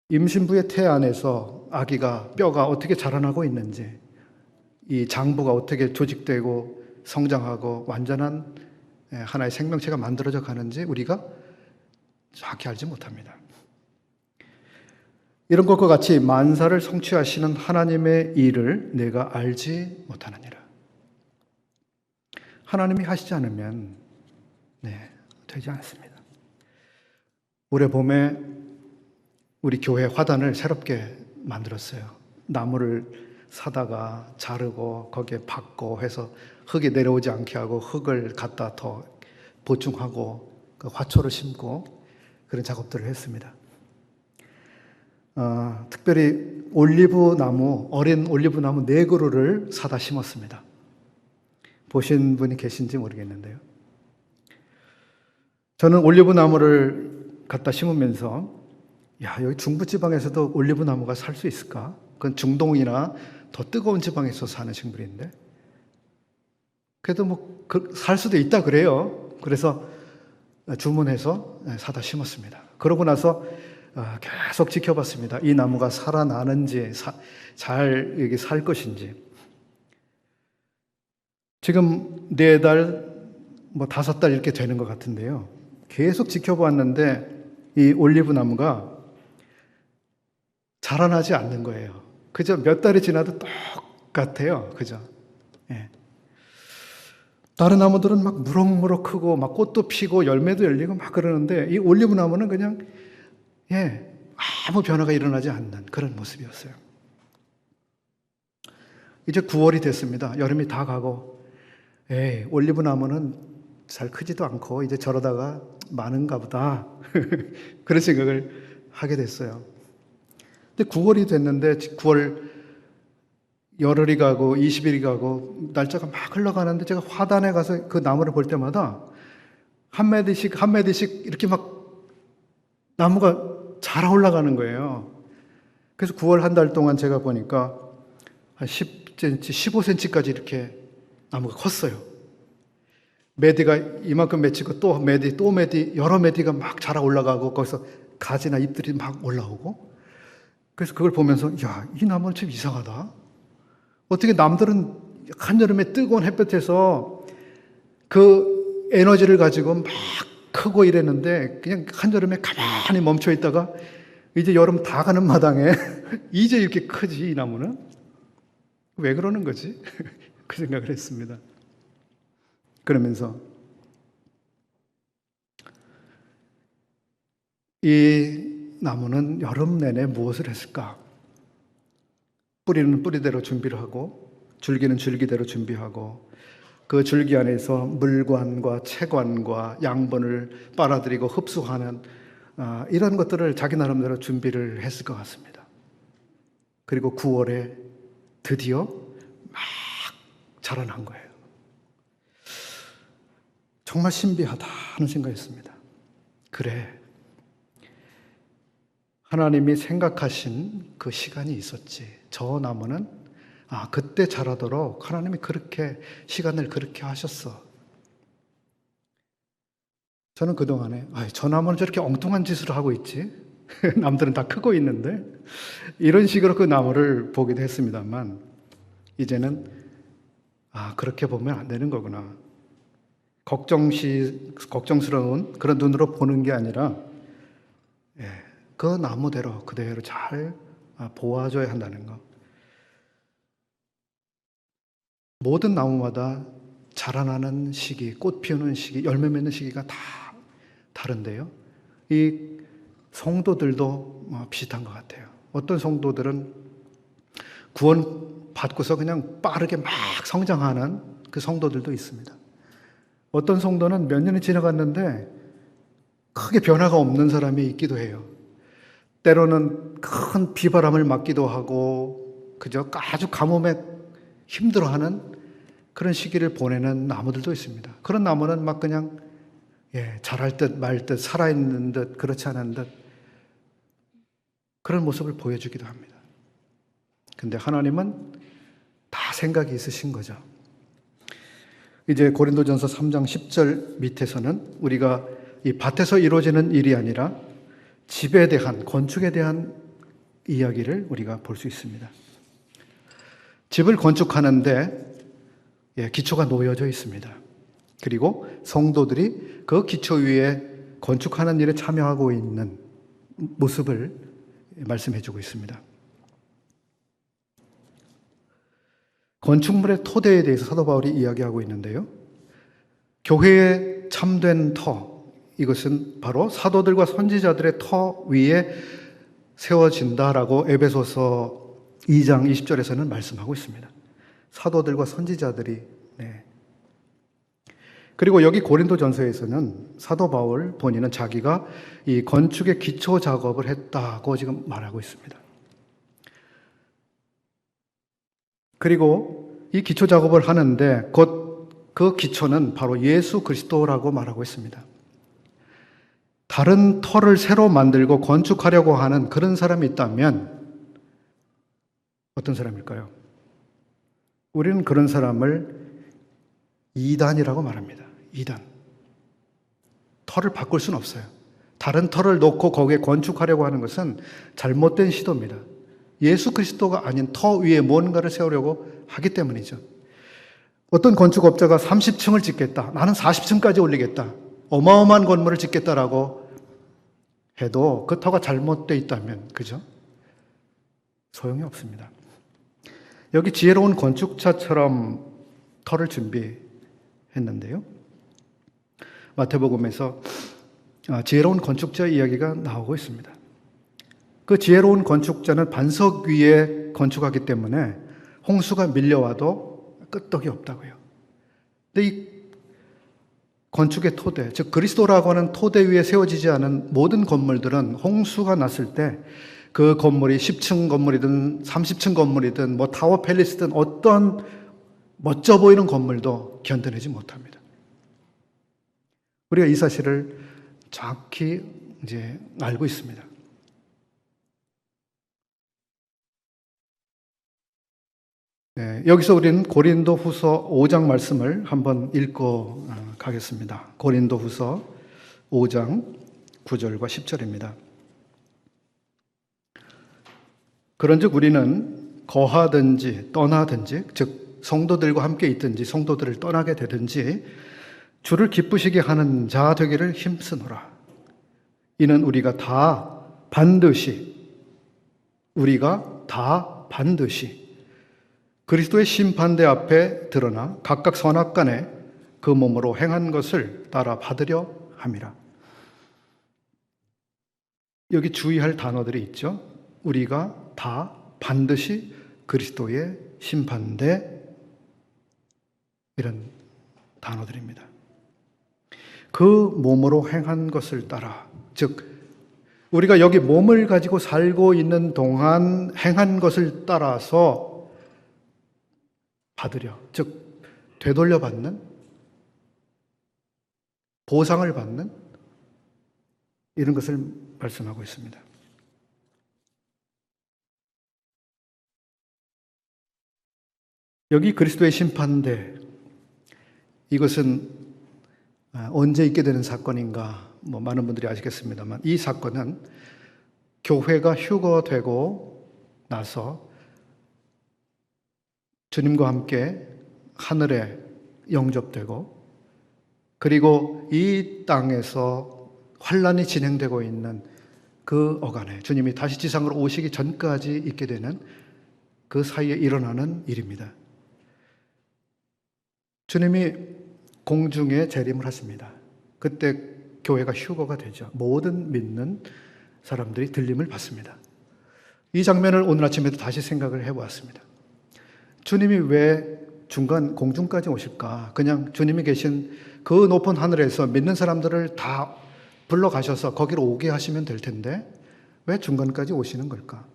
임신부의 태 안에서 아기가 뼈가 어떻게 자라나고 있는지, 이 장부가 어떻게 조직되고 성장하고 완전한 하나의 생명체가 만들어져 가는지 우리가 정확히 알지 못합니다. 이런 것과 같이 만사를 성취하시는 하나님의 일을 내가 알지 못하느니라. 하나님이 하시지 않으면 되지 않습니다. 올해 봄에 우리 교회 화단을 새롭게 만들었어요. 나무를 사다가 자르고 거기에 박고 해서 흙이 내려오지 않게 하고 흙을 갖다 더 보충하고 그 화초를 심고 그런 작업들을 했습니다. 특별히 올리브 나무, 어린 올리브 나무 4그루를 사다 심었습니다. 보신 분이 계신지 모르겠는데요. 저는 올리브 나무를 갖다 심으면서 여기 중부지방에서도 올리브 나무가 살 수 있을까? 그건 중동이나 더 뜨거운 지방에서 사는 식물인데, 그래도 살 수도 있다 그래요. 그래서 주문해서 사다 심었습니다. 그러고 나서 계속 지켜봤습니다. 이 나무가 살아나는지, 잘 여기 살 것인지. 지금 4달, 5달 이렇게 되는 것 같은데요. 계속 지켜봤는데 이 올리브 나무가 자라나지 않는 거예요. 그저 몇 달이 지나도 똑같아요. 그죠? 예. 다른 나무들은 막 무럭무럭 크고 막 꽃도 피고 열매도 열리고 막 그러는데 이 올리브 나무는 그냥 아무 변화가 일어나지 않는 그런 모습이었어요. 이제 9월이 됐습니다. 여름이 다 가고 올리브 나무는 잘 크지도 않고 이제 저러다가 마는가 보다 그런 생각을 하게 됐어요. 근데 9월이 됐는데 9월 열흘이 가고 20일이 가고 날짜가 막 흘러가는데 제가 화단에 가서 그 나무를 볼 때마다 한 매디씩 한 매디씩 이렇게 막 나무가 자라 올라가는 거예요. 그래서 9월 한 달 동안 제가 보니까 한 10cm, 15cm까지 이렇게 나무가 컸어요. 매디가 이만큼 맺히고 또 매디, 여러 매디가 막 자라 올라가고 거기서 가지나 잎들이 막 올라오고, 그래서 그걸 보면서 이 나무는 참 이상하다. 어떻게 남들은 한여름에 뜨거운 햇볕에서 그 에너지를 가지고 막 크고 이랬는데 그냥 한여름에 가만히 멈춰 있다가 이제 여름 다 가는 마당에 이제 이렇게 크지, 이 나무는? 왜 그러는 거지? 그 생각을 했습니다. 그러면서 이 나무는 여름 내내 무엇을 했을까? 뿌리는 뿌리대로 준비를 하고 줄기는 줄기대로 준비하고 그 줄기 안에서 물관과 체관과 양분을 빨아들이고 흡수하는 이런 것들을 자기 나름대로 준비를 했을 것 같습니다. 그리고 9월에 드디어 막 자라난 거예요. 정말 신비하다 하는 생각이었습니다. 그래, 하나님이 생각하신 그 시간이 있었지. 저 나무는 그때 자라도록 하나님이 그렇게 시간을 그렇게 하셨어. 저는 그동안에 저 나무는 저렇게 엉뚱한 짓을 하고 있지. 남들은 다 크고 있는데 이런 식으로 그 나무를 보기도 했습니다만, 이제는 그렇게 보면 안 되는 거구나. 걱정스러운 그런 눈으로 보는 게 아니라 그 나무대로 그대로 잘 보아줘야 한다는 거. 모든 나무마다 자라나는 시기, 꽃 피우는 시기, 열매 맺는 시기가 다 다른데요. 이 성도들도 비슷한 것 같아요. 어떤 성도들은 구원 받고서 그냥 빠르게 막 성장하는 그 성도들도 있습니다. 어떤 성도는 몇 년이 지나갔는데 크게 변화가 없는 사람이 있기도 해요. 때로는 큰 비바람을 맞기도 하고 그저 아주 가뭄에 힘들어하는 그런 시기를 보내는 나무들도 있습니다. 그런 나무는 막 그냥 자랄 듯 말 듯 살아있는 듯 그렇지 않은 듯 그런 모습을 보여주기도 합니다. 근데 하나님은 다 생각이 있으신 거죠. 이제 고린도전서 3장 10절 밑에서는 우리가 이 밭에서 이루어지는 일이 아니라 집에 대한, 건축에 대한 이야기를 우리가 볼 수 있습니다. 집을 건축하는데 기초가 놓여져 있습니다. 그리고 성도들이 그 기초 위에 건축하는 일에 참여하고 있는 모습을 말씀해 주고 있습니다. 건축물의 토대에 대해서 사도 바울이 이야기하고 있는데요. 교회의 참된 터, 이것은 바로 사도들과 선지자들의 터 위에 세워진다라고 에베소서 2장 20절에서는 말씀하고 있습니다. 사도들과 선지자들이. 그리고 여기 고린도전서에서는 사도 바울 본인은 자기가 이 건축의 기초 작업을 했다고 지금 말하고 있습니다. 그리고 이 기초 작업을 하는데 곧 그 기초는 바로 예수 그리스도라고 말하고 있습니다. 다른 터를 새로 만들고 건축하려고 하는 그런 사람이 있다면 어떤 사람일까요? 우리는 그런 사람을 이단이라고 말합니다. 이단. 터를 바꿀 수는 없어요. 다른 터를 놓고 거기에 건축하려고 하는 것은 잘못된 시도입니다. 예수 그리스도가 아닌 터 위에 뭔가를 세우려고 하기 때문이죠. 어떤 건축업자가 30층을 짓겠다. 나는 40층까지 올리겠다. 어마어마한 건물을 짓겠다라고 해도 그 터가 잘못되어 있다면, 그죠? 소용이 없습니다. 여기 지혜로운 건축자처럼 터를 준비했는데요. 마태복음에서 지혜로운 건축자 이야기가 나오고 있습니다. 그 지혜로운 건축자는 반석 위에 건축하기 때문에 홍수가 밀려와도 끄떡이 없다고요. 근데 이 건축의 토대, 즉 그리스도라고 하는 토대 위에 세워지지 않은 모든 건물들은 홍수가 났을 때 그 건물이 10층 건물이든 30층 건물이든 타워 팰리스든 어떤 멋져 보이는 건물도 견뎌내지 못합니다. 우리가 이 사실을 정확히 이제 알고 있습니다. 여기서 우리는 고린도후서 5장 말씀을 한번 읽고 가겠습니다. 고린도후서 5장 9절과 10절입니다. 그런즉 우리는 거하든지 떠나든지, 즉 성도들과 함께 있든지 성도들을 떠나게 되든지 주를 기쁘시게 하는 자 되기를 힘쓰노라. 이는 우리가 다 반드시 그리스도의 심판대 앞에 드러나 각각 선악간에 그 몸으로 행한 것을 따라 받으려 함이라. 여기 주의할 단어들이 있죠. 우리가 다 반드시 그리스도의 심판대, 이런 단어들입니다. 그 몸으로 행한 것을 따라, 즉 우리가 여기 몸을 가지고 살고 있는 동안 행한 것을 따라서 받으려, 즉 되돌려받는, 보상을 받는 이런 것을 말씀하고 있습니다. 여기 그리스도의 심판대, 이것은 언제 있게 되는 사건인가? 많은 분들이 아시겠습니다만, 이 사건은 교회가 휴거되고 나서 주님과 함께 하늘에 영접되고, 그리고 이 땅에서 환란이 진행되고 있는 그 어간에 주님이 다시 지상으로 오시기 전까지 있게 되는 그 사이에 일어나는 일입니다. 주님이 공중에 재림을 하십니다. 그때 교회가 휴거가 되죠. 모든 믿는 사람들이 들림을 받습니다. 이 장면을 오늘 아침에도 다시 생각을 해보았습니다. 주님이 왜 중간 공중까지 오실까? 그냥 주님이 계신 그 높은 하늘에서 믿는 사람들을 다 불러가셔서 거기로 오게 하시면 될 텐데 왜 중간까지 오시는 걸까?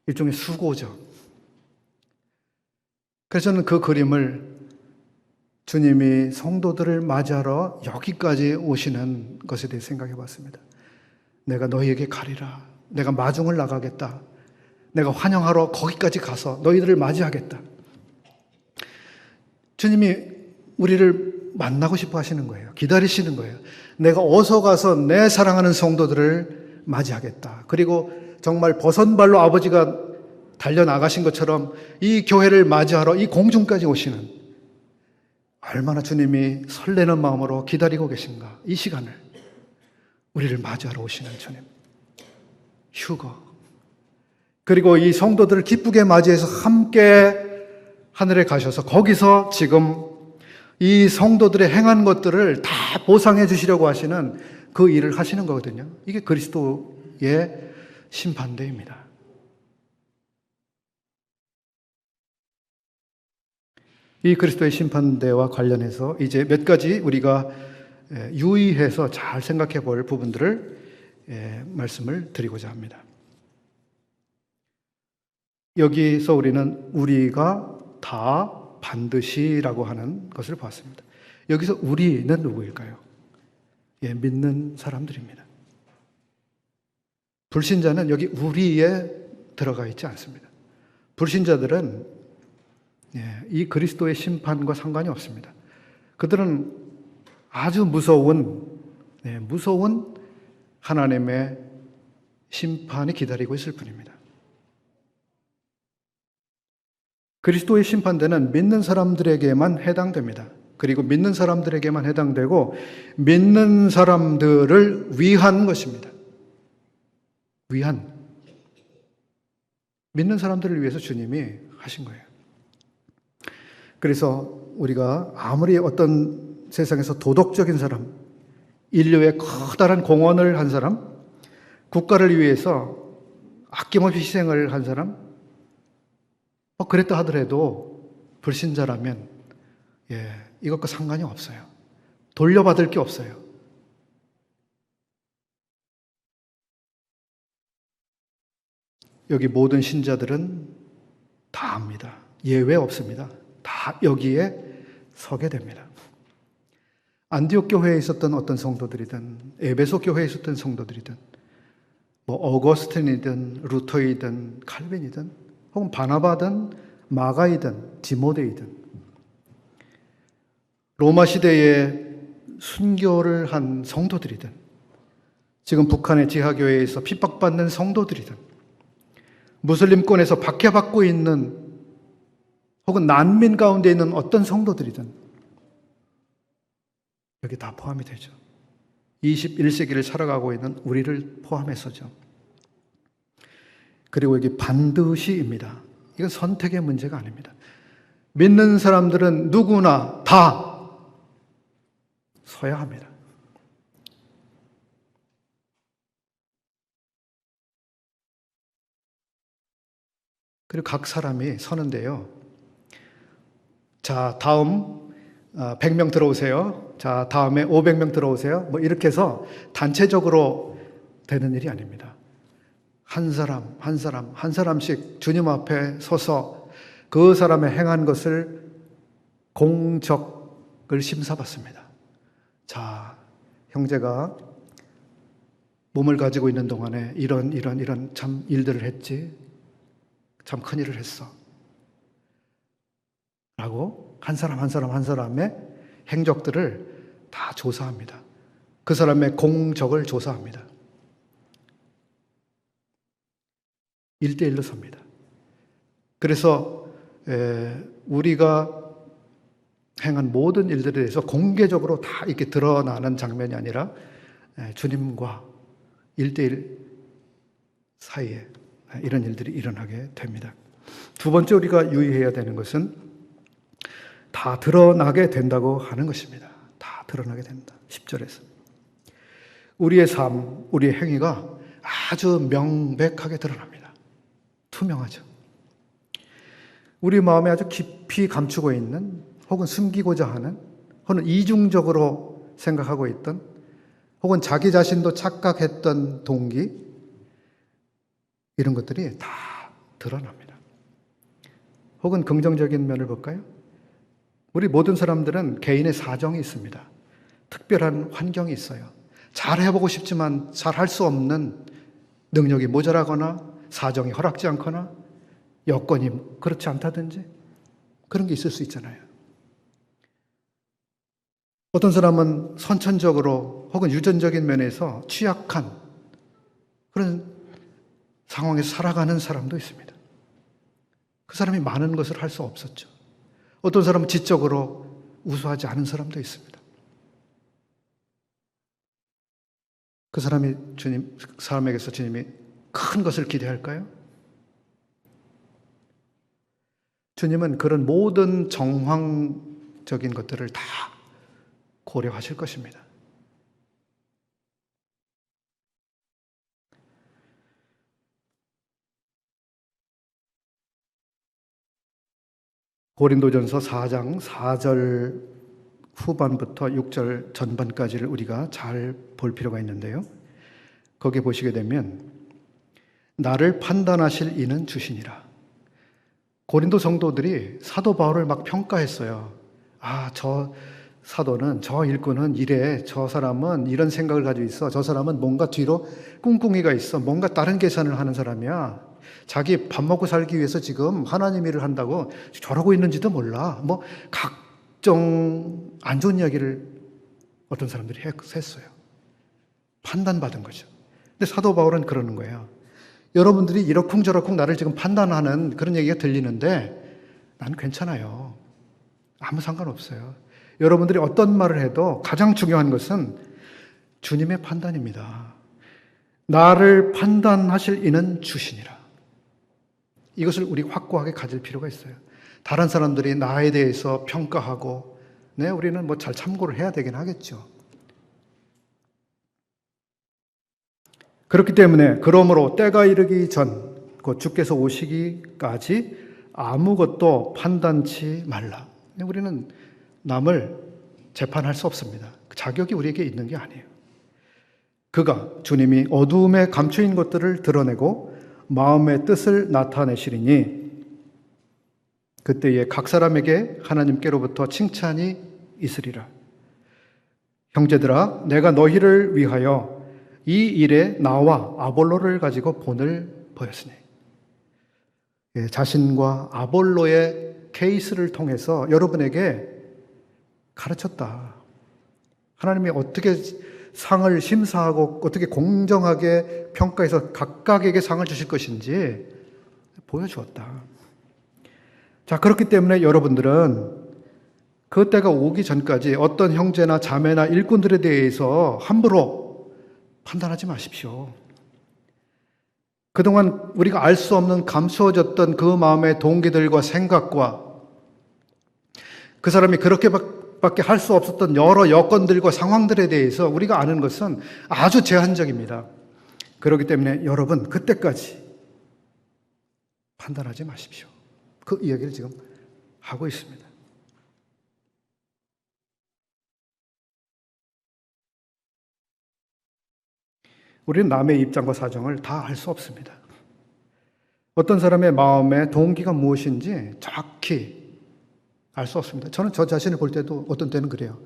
일종의 수고죠. 그래서 저는 그 그림을 주님이 성도들을 맞이하러 여기까지 오시는 것에 대해 생각해 봤습니다. 내가 너희에게 가리라. 내가 마중을 나가겠다. 내가 환영하러 거기까지 가서 너희들을 맞이하겠다. 주님이 우리를 만나고 싶어 하시는 거예요. 기다리시는 거예요. 내가 어서 가서 내 사랑하는 성도들을 맞이하겠다. 그리고 정말 버선발로 아버지가 달려나가신 것처럼 이 교회를 맞이하러 이 공중까지 오시는, 얼마나 주님이 설레는 마음으로 기다리고 계신가. 이 시간을 우리를 맞이하러 오시는 주님. 휴거. 그리고 이 성도들을 기쁘게 맞이해서 함께 하늘에 가셔서 거기서 지금 이 성도들의 행한 것들을 다 보상해 주시려고 하시는 그 일을 하시는 거거든요. 이게 그리스도의 심판대입니다. 이 그리스도의 심판대와 관련해서 이제 몇 가지 우리가 유의해서 잘 생각해 볼 부분들을 말씀을 드리고자 합니다. 여기서 우리가 다 반드시라고 하는 것을 봤습니다. 여기서 우리는 누구일까요? 믿는 사람들입니다. 불신자는 여기 우리에 들어가 있지 않습니다. 불신자들은 이 그리스도의 심판과 상관이 없습니다. 그들은 아주 무서운 하나님의 심판이 기다리고 있을 뿐입니다. 그리스도의 심판대는 믿는 사람들에게만 해당됩니다. 그리고 믿는 사람들에게만 해당되고 믿는 사람들을 위한 것입니다. 믿는 사람들을 위해서 주님이 하신 거예요. 그래서 우리가 아무리 어떤 세상에서 도덕적인 사람, 인류의 커다란 공헌을 한 사람, 국가를 위해서 아낌없이 희생을 한 사람, 그랬다 하더라도 불신자라면 이것과 상관이 없어요. 돌려받을 게 없어요. 여기 모든 신자들은 다 압니다. 예외 없습니다. 다 여기에 서게 됩니다. 안디옥 교회에 있었던 어떤 성도들이든 에베소 교회에 있었던 성도들이든 어거스틴이든 루터이든 칼빈이든 혹은 바나바든 마가이든 디모데이든 로마 시대에 순교를 한 성도들이든 지금 북한의 지하교회에서 핍박받는 성도들이든 무슬림권에서 박해받고 있는 혹은 난민 가운데 있는 어떤 성도들이든 여기 다 포함이 되죠. 21세기를 살아가고 있는 우리를 포함해서죠. 그리고 여기 반드시입니다. 이건 선택의 문제가 아닙니다. 믿는 사람들은 누구나 다 서야 합니다. 그리고 각 사람이 서는데요. 자, 다음 100명 들어오세요. 자, 다음에 500명 들어오세요. 이렇게 해서 단체적으로 되는 일이 아닙니다. 한 사람씩 주님 앞에 서서 그 사람의 행한 것을 공적을 심사받습니다. 자, 형제가 몸을 가지고 있는 동안에 이런 참 일들을 했지. 참 큰일을 했어. 라고 한 사람 한 사람 한 사람의 행적들을 다 조사합니다. 그 사람의 공적을 조사합니다. 1대1로 섭니다. 그래서 우리가 행한 모든 일들에 대해서 공개적으로 다 이렇게 드러나는 장면이 아니라 주님과 1대1 사이에 이런 일들이 일어나게 됩니다. 두 번째 우리가 유의해야 되는 것은 다 드러나게 된다고 하는 것입니다. 다 드러나게 된다. 10절에서. 우리의 삶, 우리의 행위가 아주 명백하게 드러납니다. 투명하죠. 우리 마음에 아주 깊이 감추고 있는 혹은 숨기고자 하는 혹은 이중적으로 생각하고 있던 혹은 자기 자신도 착각했던 동기 이런 것들이 다 드러납니다. 혹은 긍정적인 면을 볼까요? 우리 모든 사람들은 개인의 사정이 있습니다. 특별한 환경이 있어요. 잘 해보고 싶지만 잘 할 수 없는 능력이 모자라거나 사정이 허락지 않거나 여건이 그렇지 않다든지 그런 게 있을 수 있잖아요. 어떤 사람은 선천적으로 혹은 유전적인 면에서 취약한 그런 상황에서 살아가는 사람도 있습니다. 그 사람이 많은 것을 할 수 없었죠. 어떤 사람은 지적으로 우수하지 않은 사람도 있습니다. 그 사람에게서 주님이 큰 것을 기대할까요? 주님은 그런 모든 정황적인 것들을 다 고려하실 것입니다. 고린도전서 4장 4절 후반부터 6절 전반까지를 우리가 잘 볼 필요가 있는데요. 거기 보시게 되면 나를 판단하실 이는 주시니라. 고린도 성도들이 사도 바울을 막 평가했어요. 저 사도는, 저 일꾼은 이래, 저 사람은 이런 생각을 가지고 있어, 저 사람은 뭔가 뒤로 꿍꿍이가 있어, 뭔가 다른 계산을 하는 사람이야. 자기 밥 먹고 살기 위해서 지금 하나님 일을 한다고 저러고 있는지도 몰라. 뭐 각종 안 좋은 이야기를 어떤 사람들이 했어요. 판단받은 거죠. 근데 사도 바울은 그러는 거예요. 여러분들이 이러쿵저러쿵 나를 지금 판단하는 그런 얘기가 들리는데 난 괜찮아요. 아무 상관없어요. 여러분들이 어떤 말을 해도 가장 중요한 것은 주님의 판단입니다. 나를 판단하실 이는 주시니라. 이것을 우리 확고하게 가질 필요가 있어요. 다른 사람들이 나에 대해서 평가하고 우리는 뭐 잘 참고를 해야 되긴 하겠죠. 그렇기 때문에 그러므로 때가 이르기 전 곧 주께서 오시기까지 아무것도 판단치 말라. 우리는 남을 재판할 수 없습니다. 자격이 우리에게 있는 게 아니에요. 그가 주님이 어두움에 감추인 것들을 드러내고 마음의 뜻을 나타내시리니 그때에 각 사람에게 하나님께로부터 칭찬이 있으리라. 형제들아, 내가 너희를 위하여 이 일에 나와 아볼로를 가지고 본을 보였으니. 자신과 아볼로의 케이스를 통해서 여러분에게 가르쳤다. 하나님이 어떻게 상을 심사하고 어떻게 공정하게 평가해서 각각에게 상을 주실 것인지 보여주었다. 자, 그렇기 때문에 여러분들은 그 때가 오기 전까지 어떤 형제나 자매나 일꾼들에 대해서 함부로 판단하지 마십시오. 그동안 우리가 알 수 없는 감추어졌던 그 마음의 동기들과 생각과 그 사람이 그렇게밖에 할 수 없었던 여러 여건들과 상황들에 대해서 우리가 아는 것은 아주 제한적입니다. 그렇기 때문에 여러분 그때까지 판단하지 마십시오. 그 이야기를 지금 하고 있습니다. 우리는 남의 입장과 사정을 다 알 수 없습니다. 어떤 사람의 마음의 동기가 무엇인지 정확히 알 수 없습니다. 저는 저 자신을 볼 때도 어떤 때는 그래요.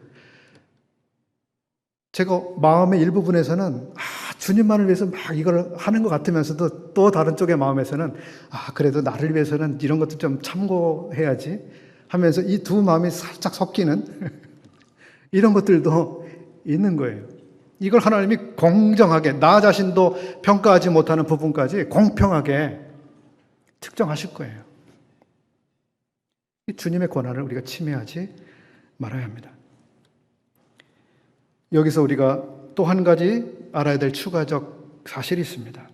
제가 마음의 일부분에서는 주님만을 위해서 막 이걸 하는 것 같으면서도 또 다른 쪽의 마음에서는 그래도 나를 위해서는 이런 것도 좀 참고해야지 하면서 이 두 마음이 살짝 섞이는 이런 것들도 있는 거예요. 이걸 하나님이 공정하게 나 자신도 평가하지 못하는 부분까지 공평하게 측정하실 거예요. 주님의 권한을 우리가 침해하지 말아야 합니다. 여기서 우리가 또 한 가지 알아야 될 추가적 사실이 있습니다.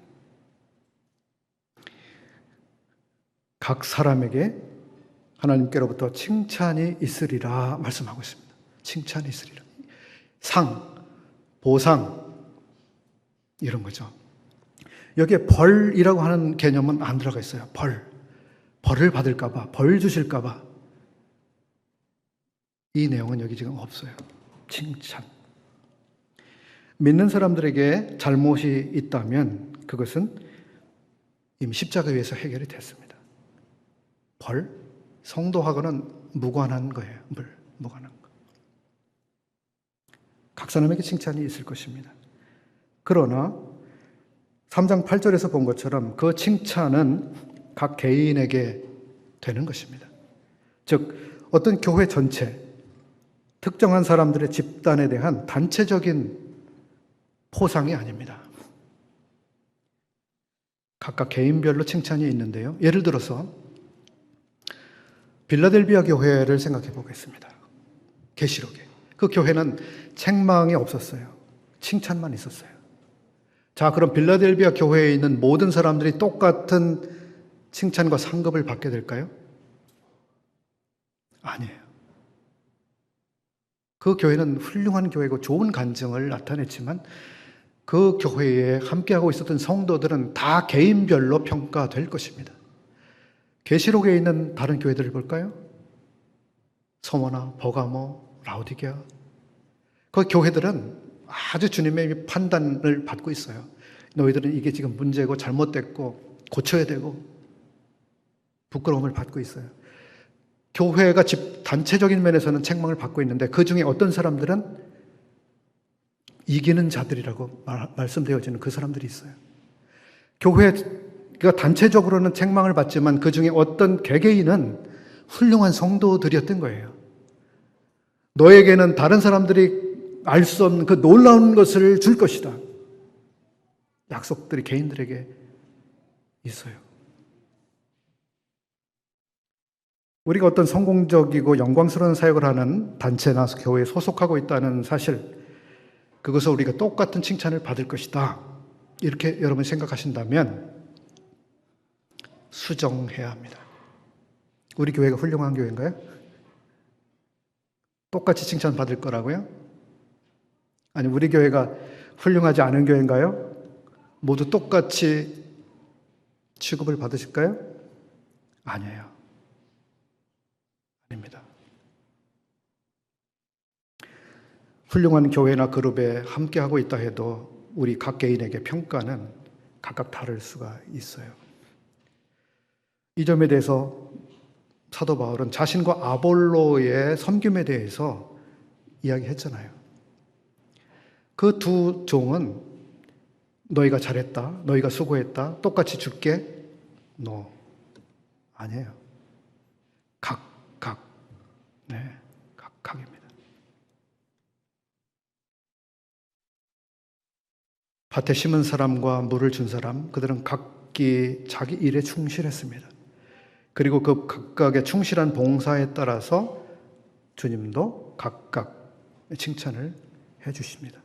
각 사람에게 하나님께로부터 칭찬이 있으리라 말씀하고 있습니다. 칭찬이 있으리라. 상, 보상 이런 거죠. 여기에 벌이라고 하는 개념은 안 들어가 있어요. 벌을 받을까 봐, 벌 주실까 봐. 이 내용은 여기 지금 없어요. 칭찬. 믿는 사람들에게 잘못이 있다면 그것은 이미 십자가 위에서 해결이 됐습니다. 벌, 성도하고는 무관한 거예요. 무관한 거. 각 사람에게 칭찬이 있을 것입니다. 그러나 3장 8절에서 본 것처럼 그 칭찬은 각 개인에게 되는 것입니다. 즉 어떤 교회 전체, 특정한 사람들의 집단에 대한 단체적인 포상이 아닙니다. 각각 개인별로 칭찬이 있는데요. 예를 들어서 빌라델비아 교회를 생각해 보겠습니다. 계시록에. 그 교회는 책망이 없었어요. 칭찬만 있었어요. 자, 그럼 빌라델비아 교회에 있는 모든 사람들이 똑같은 칭찬과 상급을 받게 될까요? 아니에요. 그 교회는 훌륭한 교회고 좋은 간증을 나타냈지만 그 교회에 함께하고 있었던 성도들은 다 개인별로 평가될 것입니다. 계시록에 있는 다른 교회들을 볼까요? 서머나, 버가모, 라오디게아. 그 교회들은 아주 주님의 판단을 받고 있어요. 너희들은 이게 지금 문제고 잘못됐고 고쳐야 되고 부끄러움을 받고 있어요. 교회가 단체적인 면에서는 책망을 받고 있는데 그 중에 어떤 사람들은 이기는 자들이라고 말씀되어지는 그 사람들이 있어요. 교회가 단체적으로는 책망을 받지만 그 중에 어떤 개개인은 훌륭한 성도들이었던 거예요. 너에게는 다른 사람들이 알 수 없는 그 놀라운 것을 줄 것이다. 약속들이 개인들에게 있어요. 우리가 어떤 성공적이고 영광스러운 사역을 하는 단체나 교회에 소속하고 있다는 사실, 그것을 우리가 똑같은 칭찬을 받을 것이다. 이렇게 여러분 생각하신다면 수정해야 합니다. 우리 교회가 훌륭한 교회인가요? 똑같이 칭찬받을 거라고요? 아니, 우리 교회가 훌륭하지 않은 교회인가요? 모두 똑같이 취급을 받으실까요? 아니에요. 아닙니다. 훌륭한 교회나 그룹에 함께하고 있다 해도 우리 각 개인에게 평가는 각각 다를 수가 있어요. 이 점에 대해서 사도 바울은 자신과 아볼로의 섬김에 대해서 이야기했잖아요. 그 두 종은 너희가 잘했다, 너희가 수고했다, 똑같이 줄게. No. 아니에요. 각입니다. 밭에 심은 사람과 물을 준 사람, 그들은 각기 자기 일에 충실했습니다. 그리고 그 각각의 충실한 봉사에 따라서 주님도 각각 칭찬을 해주십니다.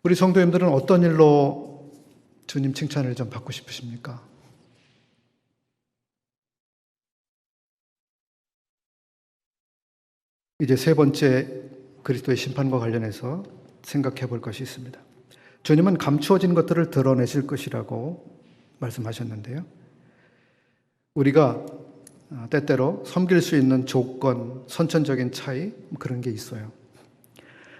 우리 성도님들은 어떤 일로 주님 칭찬을 좀 받고 싶으십니까? 이제 세 번째 그리스도의 심판과 관련해서 생각해 볼 것이 있습니다. 주님은 감추어진 것들을 드러내실 것이라고 말씀하셨는데요. 우리가 때때로 섬길 수 있는 조건, 선천적인 차이, 그런 게 있어요.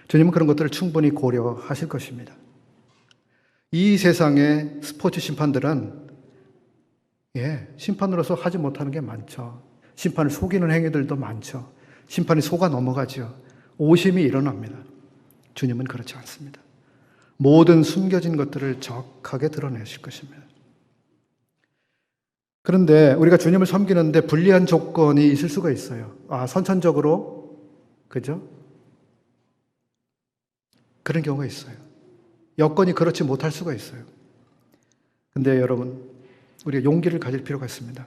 주님은 그런 것들을 충분히 고려하실 것입니다. 이 세상의 스포츠 심판들은 심판으로서 하지 못하는 게 많죠. 심판을 속이는 행위들도 많죠. 심판이 속아 넘어가죠. 오심이 일어납니다. 주님은 그렇지 않습니다. 모든 숨겨진 것들을 정확하게 드러내실 것입니다. 그런데 우리가 주님을 섬기는데 불리한 조건이 있을 수가 있어요. 선천적으로, 그죠? 그런 경우가 있어요. 여건이 그렇지 못할 수가 있어요. 근데 여러분, 우리가 용기를 가질 필요가 있습니다.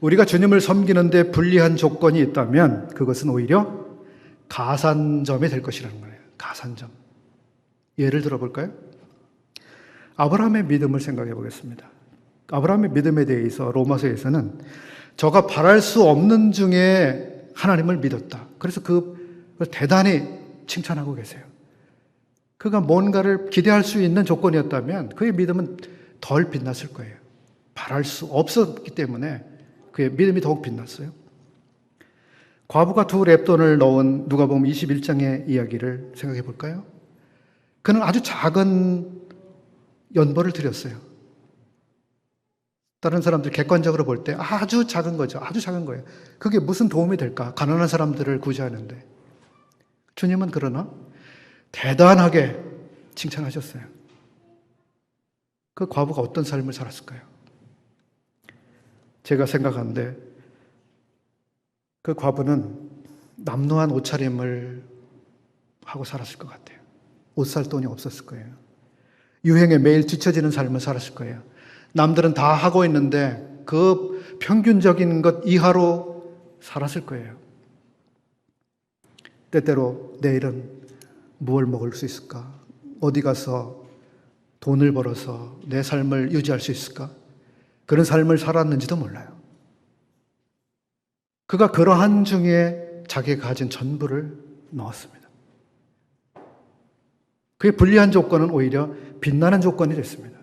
우리가 주님을 섬기는데 불리한 조건이 있다면 그것은 오히려 가산점이 될 것이라는 거예요. 가산점. 예를 들어볼까요? 아브라함의 믿음을 생각해 보겠습니다. 아브라함의 믿음에 대해서 로마서에서는 저가 바랄 수 없는 중에 하나님을 믿었다. 그래서 그걸 대단히 칭찬하고 계세요. 그가 뭔가를 기대할 수 있는 조건이었다면 그의 믿음은 덜 빛났을 거예요. 바랄 수 없었기 때문에 그의 믿음이 더욱 빛났어요. 과부가 두 렙돈을 넣은 누가복음 21장의 이야기를 생각해 볼까요? 그는 아주 작은 연보를 드렸어요. 다른 사람들 객관적으로 볼 때 아주 작은 거죠. 아주 작은 거예요. 그게 무슨 도움이 될까? 가난한 사람들을 구제하는데. 주님은 그러나 대단하게 칭찬하셨어요. 그 과부가 어떤 삶을 살았을까요? 제가 생각하는데 그 과부는 남루한 옷차림을 하고 살았을 것 같아요. 옷 살 돈이 없었을 거예요. 유행에 매일 뒤처지는 삶을 살았을 거예요. 남들은 다 하고 있는데 그 평균적인 것 이하로 살았을 거예요. 때때로 내일은 무엇을 먹을 수 있을까? 어디 가서 돈을 벌어서 내 삶을 유지할 수 있을까? 그런 삶을 살았는지도 몰라요. 그가 그러한 중에 자기가 가진 전부를 넣었습니다. 그의 불리한 조건은 오히려 빛나는 조건이 됐습니다.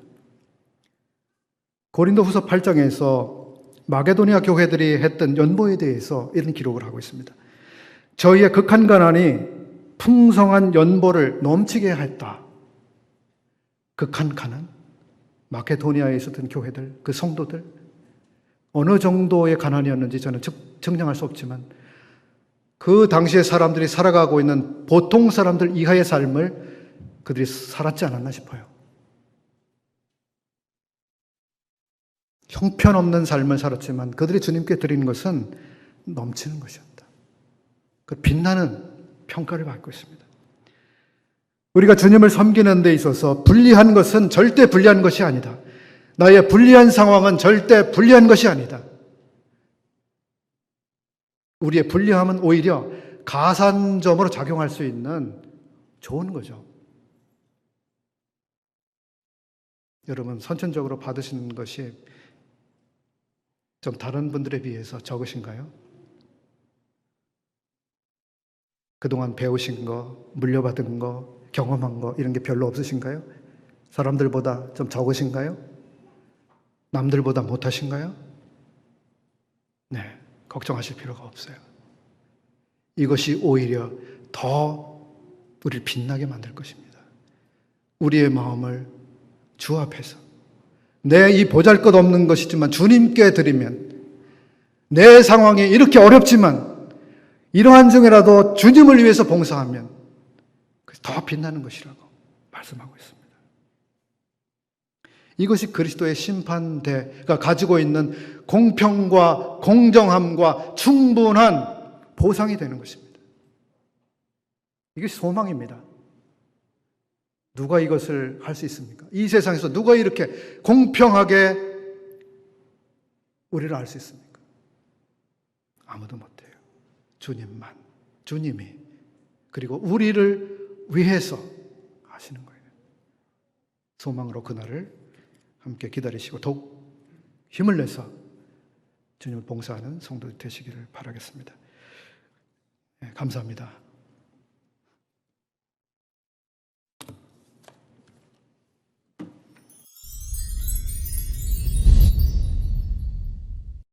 고린도후서 8장에서 마게도니아 교회들이 했던 연보에 대해서 이런 기록을 하고 있습니다. 저희의 극한 가난이 풍성한 연보를 넘치게 했다. 극한 가난? 마게도니아에 있었던 교회들, 그 성도들, 어느 정도의 가난이었는지 저는 증명할 수 없지만 그 당시에 사람들이 살아가고 있는 보통 사람들 이하의 삶을 그들이 살았지 않았나 싶어요. 형편없는 삶을 살았지만 그들이 주님께 드리는 것은 넘치는 것이었다. 그 빛나는 평가를 받고 있습니다. 우리가 주님을 섬기는 데 있어서 불리한 것은 절대 불리한 것이 아니다. 나의 불리한 상황은 절대 불리한 것이 아니다. 우리의 불리함은 오히려 가산점으로 작용할 수 있는 좋은 거죠. 여러분, 선천적으로 받으시는 것이 좀 다른 분들에 비해서 적으신가요? 그동안 배우신 거, 물려받은 거, 경험한 거 이런 게 별로 없으신가요? 사람들보다 좀 적으신가요? 남들보다 못하신가요? 네, 걱정하실 필요가 없어요. 이것이 오히려 더 우리를 빛나게 만들 것입니다. 우리의 마음을 주 앞에서 내 이 보잘것없는 것이지만 주님께 드리면 내 상황이 이렇게 어렵지만 이러한 중에라도 주님을 위해서 봉사하면 더 빛나는 것이라고 말씀하고 있습니다. 이것이 그리스도의 심판대가 가지고 있는 공평과 공정함과 충분한 보상이 되는 것입니다. 이것이 소망입니다. 누가 이것을 할 수 있습니까? 이 세상에서 누가 이렇게 공평하게 우리를 알 수 있습니까? 아무도 못해요. 주님만, 주님이. 그리고 우리를 위해서 하시는 거예요. 소망으로 그날을 함께 기다리시고 더욱 힘을 내서 주님을 봉사하는 성도 되시기를 바라겠습니다. 네, 감사합니다.